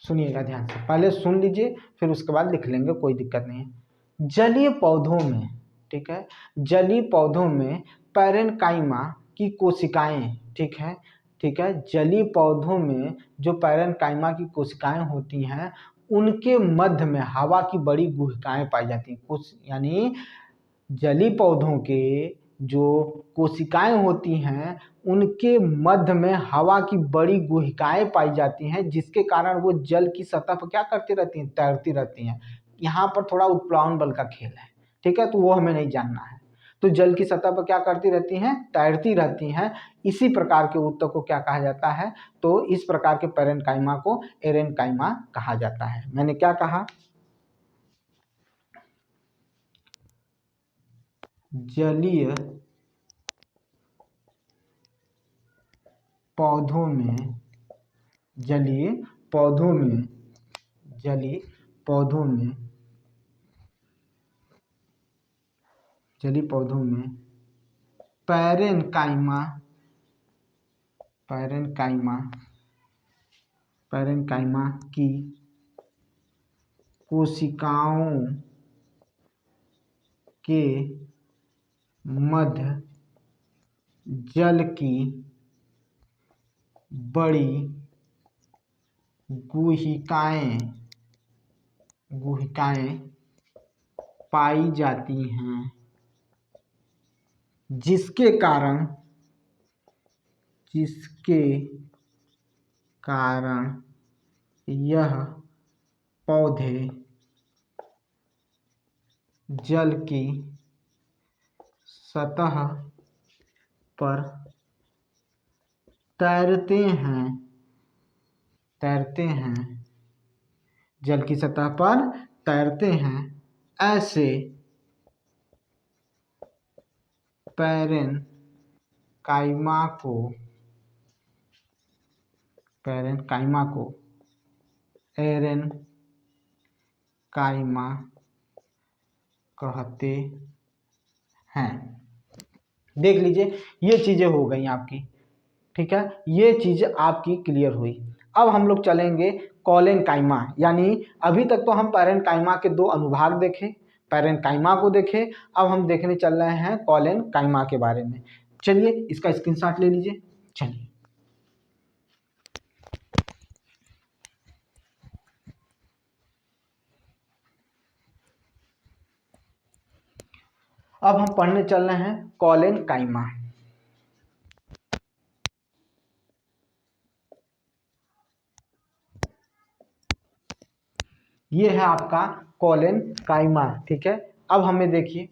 सुनिएगा ध्यान से। पहले सुन लीजिए, फिर उसके बाद लिख लेंगे, कोई दिक्कत नहीं है। जलीय पौधों में, ठीक है, जलीय पौधों में पैरेनकाइमा की कोशिकाएं, ठीक है, जलीय पौधों में जो पैरेनकाइमा की कोशिकाएं होती हैं, उनके मध्य में हवा की बड़ी गुहिकाएं पाई जाती हैं। कुछ यानी जलीय पौधों के जो कोशिकाएं होती हैं उनके मध्य में हवा की बड़ी गुहिकाएं पाई जाती हैं, जिसके कारण वो जल की सतह पर क्या करती रहती हैं, तैरती रहती हैं। यहाँ पर थोड़ा उत्प्लावन बल का खेल है, ठीक है, तो वो हमें नहीं जानना है। तो जल की सतह पर क्या करती रहती हैं, तैरती रहती हैं। इसी प्रकार के ऊतक को क्या कहा जाता है, तो इस प्रकार के पैरेन्काइमा को एरेन्काइमा कहा जाता है। मैंने क्या कहा, जलीय पौधों में जलीय पौधों में जलीय पौधों में जलीय पौधों में पैरेन्काइमा पैरेन्काइमा पैरेन्काइमा की कोशिकाओं के मध्य जल की बड़ी गुहिकाएं पाई जाती हैं, जिसके कारण यह पौधे जल की सतह पर तैरते हैं जल की सतह पर तैरते हैं। ऐसे पैरेन्काइमा को एरेन्काइमा कहते हैं। देख लीजिए, ये चीजें हो गई आपकी, ठीक है, ये चीज आपकी क्लियर हुई। अब हम लोग चलेंगे कॉलेनकाइमा, यानी अभी तक तो हम पैरेन्काइमा के दो अनुभाग देखे, पैरेन्काइमा को देखे, अब हम देखने चल रहे हैं कॉलेनकाइमा के बारे में। चलिए इसका स्क्रीनशॉट ले लीजिए। चलिए अब हम पढ़ने चल रहे हैं कॉलेनकाइमा। ये है आपका कॉलेनकाइमा, ठीक है। अब हमें देखिए,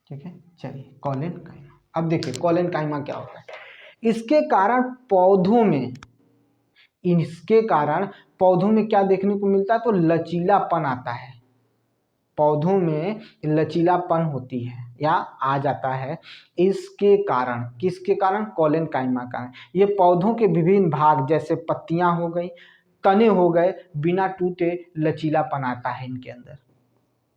ठीक है, चलिए कॉलेनकाइमा। अब देखिए कॉलेनकाइमा क्या होता है। इसके कारण पौधों में क्या देखने को मिलता है, तो लचीलापन आता है। पौधों में लचीलापन होती है या आ जाता है। इसके कारण, किसके कारण, कॉलेनकाइमा कारण। ये पौधों के विभिन्न भाग जैसे पत्तियां हो गई, तने हो गए, बिना टूटे लचीलापन आता है इनके अंदर,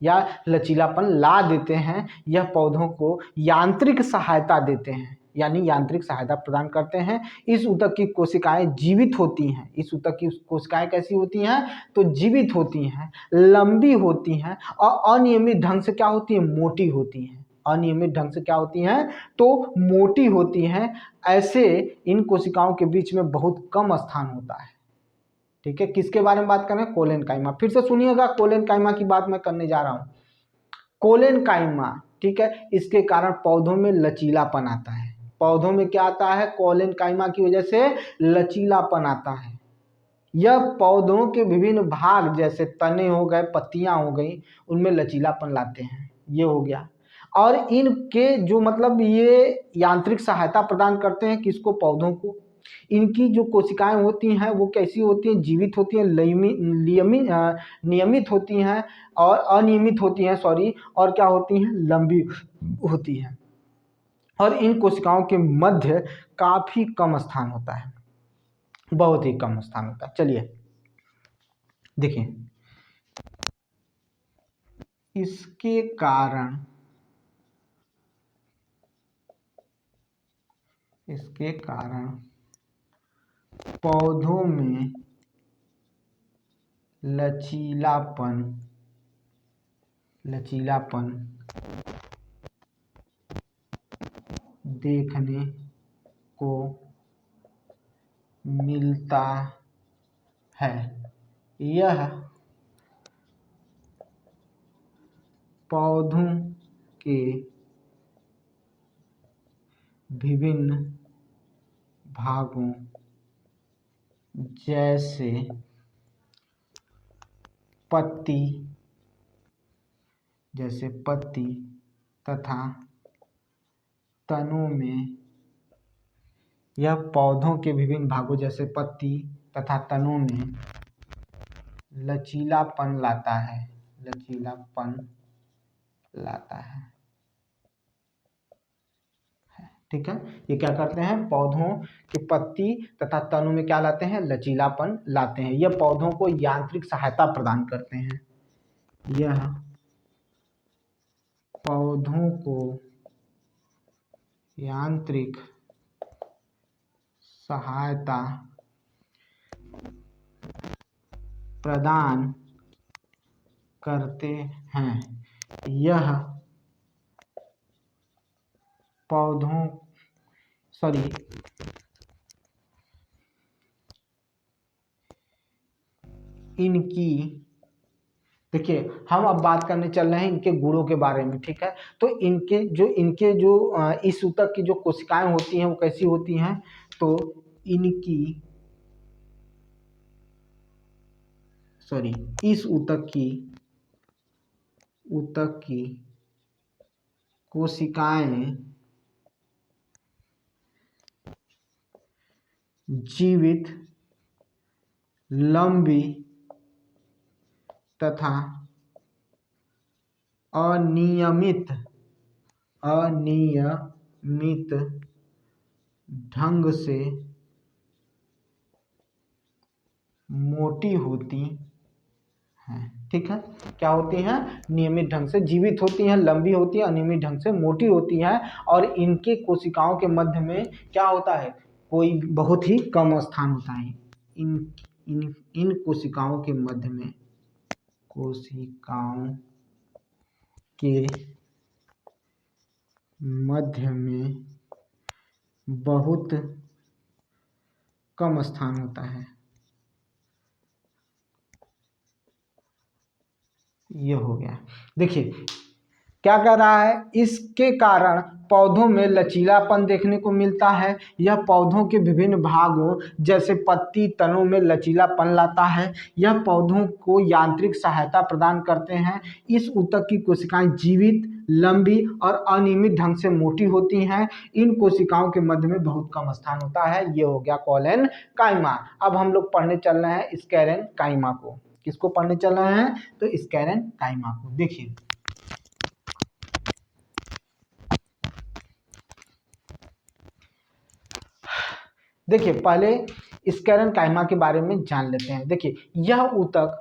या लचीलापन ला देते हैं। यह पौधों को यांत्रिक सहायता देते हैं, यानी यांत्रिक सहायता प्रदान करते हैं। इस ऊतक की कोशिकाएं जीवित होती हैं। इस ऊतक की कोशिकाएं कैसी होती हैं, तो जीवित होती हैं, लंबी होती हैं और अनियमित ढंग से क्या होती हैं, मोटी होती हैं। अनियमित ढंग से क्या होती हैं, तो मोटी होती हैं। ऐसे इन कोशिकाओं के बीच में बहुत कम स्थान होता है, ठीक है। किसके बारे में बात कर रहे हैं, कोलेनकाइमा। फिर से सुनिएगा, कोलेनकाइमा की बात मैं करने जा रहा हूं। कोलेनकाइमा, ठीक है, इसके कारण पौधों में लचीलापन आता है। पौधों में क्या आता है, कोलेनकाइमा की वजह से लचीलापन आता है। यह पौधों के विभिन्न भाग जैसे तने हो गए, पत्तियां हो गई, उनमें लचीलापन लाते हैं। ये हो गया। और इनके जो मतलब ये यांत्रिक सहायता प्रदान करते हैं किसको, पौधों को। इनकी जो कोशिकाएं होती हैं वो कैसी होती हैं, जीवित होती हैं, नियमित होती हैं और अनियमित होती हैं, सॉरी, और क्या होती हैं, लंबी होती हैं। और इन कोशिकाओं के मध्य काफी कम स्थान होता है, बहुत ही कम स्थान होता है। चलिए देखिए, इसके कारण पौधों में लचीलापन देखने को मिलता है। यह पौधों के विभिन्न भागों जैसे पत्ती तथा तनों में, यह पौधों के विभिन्न भागों जैसे पत्ती तथा तनों में लचीलापन लाता है। ठीक है, ये क्या करते हैं, पौधों की पत्ती तथा तनों में क्या लाते हैं, लचीलापन लाते हैं। यह पौधों को यांत्रिक सहायता प्रदान करते हैं। यह पौधों को यांत्रिक सहायता प्रदान करते हैं। यह पौधों देखिए, हम अब बात करने चल रहे हैं इनके गुणों के बारे में। ठीक है, तो इनके जो इस ऊतक की जो कोशिकाएं होती हैं वो कैसी होती हैं, तो इस ऊतक की कोशिकाएं जीवित, लंबी तथा अनियमित ढंग से मोटी होती हैं। ठीक है, क्या होती हैं, नियमित ढंग से जीवित होती हैं, लंबी होती है, अनियमित ढंग से मोटी होती हैं। और इनके कोशिकाओं के मध्य में क्या होता है, कोई बहुत ही कम स्थान होता है। इन कोशिकाओं के मध्य में बहुत कम स्थान होता है। ये हो गया। देखिए क्या कर रहा है, इसके कारण पौधों में लचीलापन देखने को मिलता है। यह पौधों के विभिन्न भागों जैसे पत्ती, तनों में लचीलापन लाता है। यह पौधों को यांत्रिक सहायता प्रदान करते हैं। इस ऊतक की कोशिकाएं जीवित, लंबी और अनियमित ढंग से मोटी होती हैं। इन कोशिकाओं के मध्य में बहुत कम स्थान होता है। ये हो गया कॉलन काइमा। अब हम लोग पढ़ने चल रहे हैं स्क्लेरन काइमा को। किसको पढ़ने चल रहे हैं, तो स्क्लेरन काइमा को। देखिए पहले स्क्लेरन काइमा के बारे में जान लेते हैं। देखिए यह ऊतक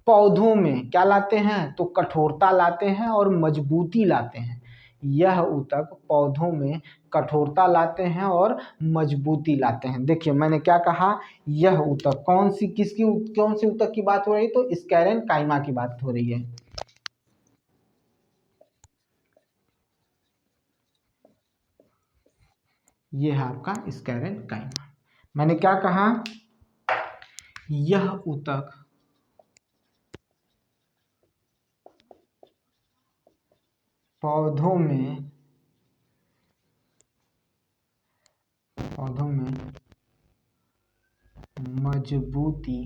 पौधों में क्या लाते हैं, तो कठोरता लाते हैं और मजबूती लाते हैं। यह ऊतक पौधों में कठोरता लाते हैं और मजबूती लाते हैं। देखिए मैंने क्या कहा, यह ऊतक कौन सी ऊतक की बात हो रही है, तो स्क्लेरन काइमा की बात हो रही है। यह है आपका स्क्लेरन काइमा। मैंने क्या कहा, यह ऊतक पौधों में मजबूती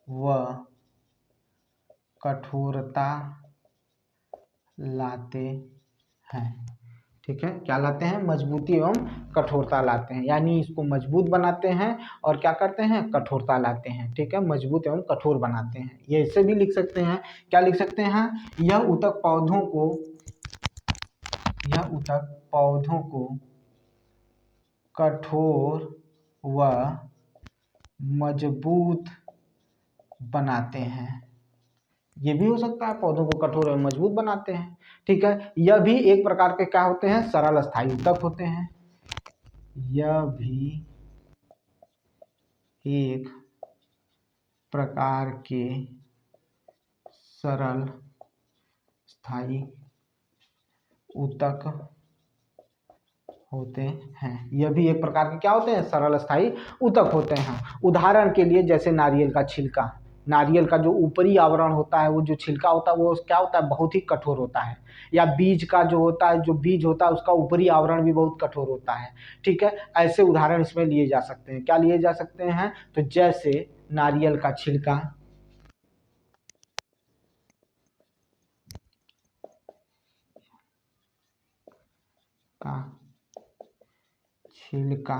व कठोरता लाते हैं। ठीक है, क्या लाते हैं, मजबूती एवं कठोरता लाते हैं, यानी इसको मजबूत बनाते हैं और क्या करते हैं, कठोरता लाते हैं। ठीक है, मजबूत एवं कठोर बनाते हैं। ये ऐसे भी लिख सकते हैं, क्या लिख सकते हैं, यह ऊतक पौधों को कठोर व मजबूत बनाते हैं। ये भी हो सकता है, पौधों को कठोर एवं मजबूत बनाते हैं। ठीक है, यह भी एक प्रकार के क्या होते हैं, सरल स्थायी ऊतक होते हैं। यह भी एक प्रकार के सरल स्थायी ऊतक होते हैं। यह भी एक प्रकार के क्या होते हैं, सरल स्थायी ऊतक होते हैं। उदाहरण के लिए जैसे नारियल का छिलका, नारियल का जो ऊपरी आवरण होता है, वो जो छिलका होता है वो क्या होता है, बहुत ही कठोर होता है। या बीज का जो होता है, जो बीज होता है उसका ऊपरी आवरण भी बहुत कठोर होता है। ठीक है, ऐसे उदाहरण इसमें लिए जा सकते हैं। क्या लिए जा सकते हैं, तो जैसे नारियल का छिलका, का छिलका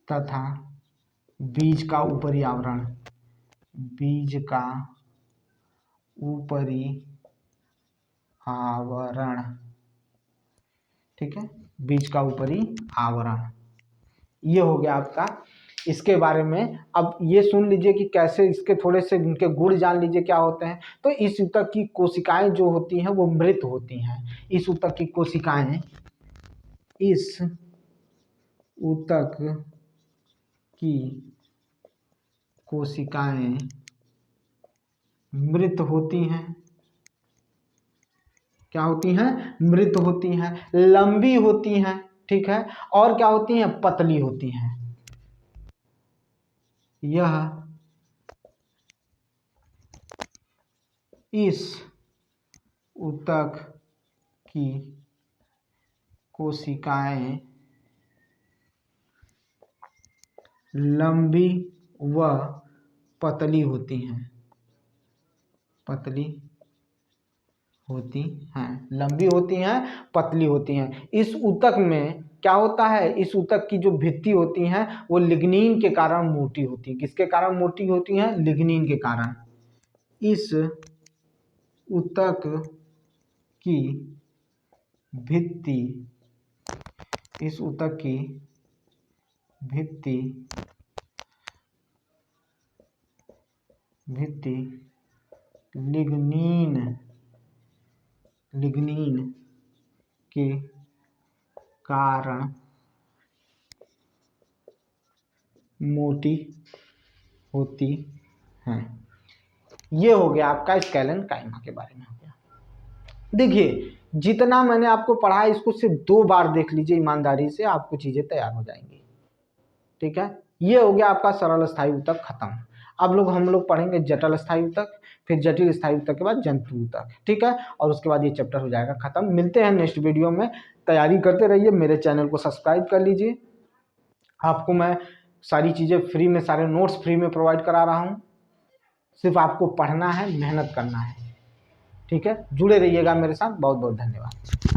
तथा बीज का ऊपरी आवरण, बीज का ऊपरी आवरण, ठीक है, बीज का ऊपरी आवरण, ये हो गया आपका इसके बारे में। अब ये सुन लीजिए कि कैसे इसके थोड़े से इनके गुण जान लीजिए क्या होते हैं। तो इस ऊतक की कोशिकाएं जो होती हैं वो मृत होती हैं। इस ऊतक की कोशिकाएं, इस ऊतक की कोशिकाएं मृत होती हैं। क्या होती हैं, मृत होती हैं, लंबी होती हैं, ठीक है, और क्या होती हैं, पतली होती हैं। यह इस ऊतक की कोशिकाएं लंबी व पतली होती हैं, पतली होती हैं, लंबी होती हैं, पतली होती हैं। इस ऊतक में क्या होता है, इस ऊतक की जो भित्ति होती हैं वो लिग्नीन के कारण मोटी होती है। किसके कारण मोटी होती हैं, लिग्नीन के कारण। इस ऊतक की भित्ति, इस ऊतक की भित्ति लिग्नीन के कारण मोटी होती हैं। ये हो गया आपका स्केलन काइमा के बारे में हो गया। देखिए जितना मैंने आपको पढ़ा इसको सिर्फ 2 बार देख लीजिए ईमानदारी से, आपको चीजें तैयार हो जाएंगी। ठीक है, ये हो गया आपका सरल स्थायी ऊतक खत्म। अब हम लोग पढ़ेंगे जटिल स्थायी ऊतक, फिर जटिल स्थायी ऊतक के बाद जंतु ऊतक। ठीक है, और उसके बाद ये चैप्टर हो जाएगा खत्म। मिलते हैं नेक्स्ट वीडियो में, तैयारी करते रहिए, मेरे चैनल को सब्सक्राइब कर लीजिए। आपको मैं सारी चीज़ें फ्री में, सारे नोट्स फ्री में प्रोवाइड करा रहा हूँ, सिर्फ आपको पढ़ना है, मेहनत करना है। ठीक है, जुड़े रहिएगा मेरे साथ। बहुत बहुत धन्यवाद।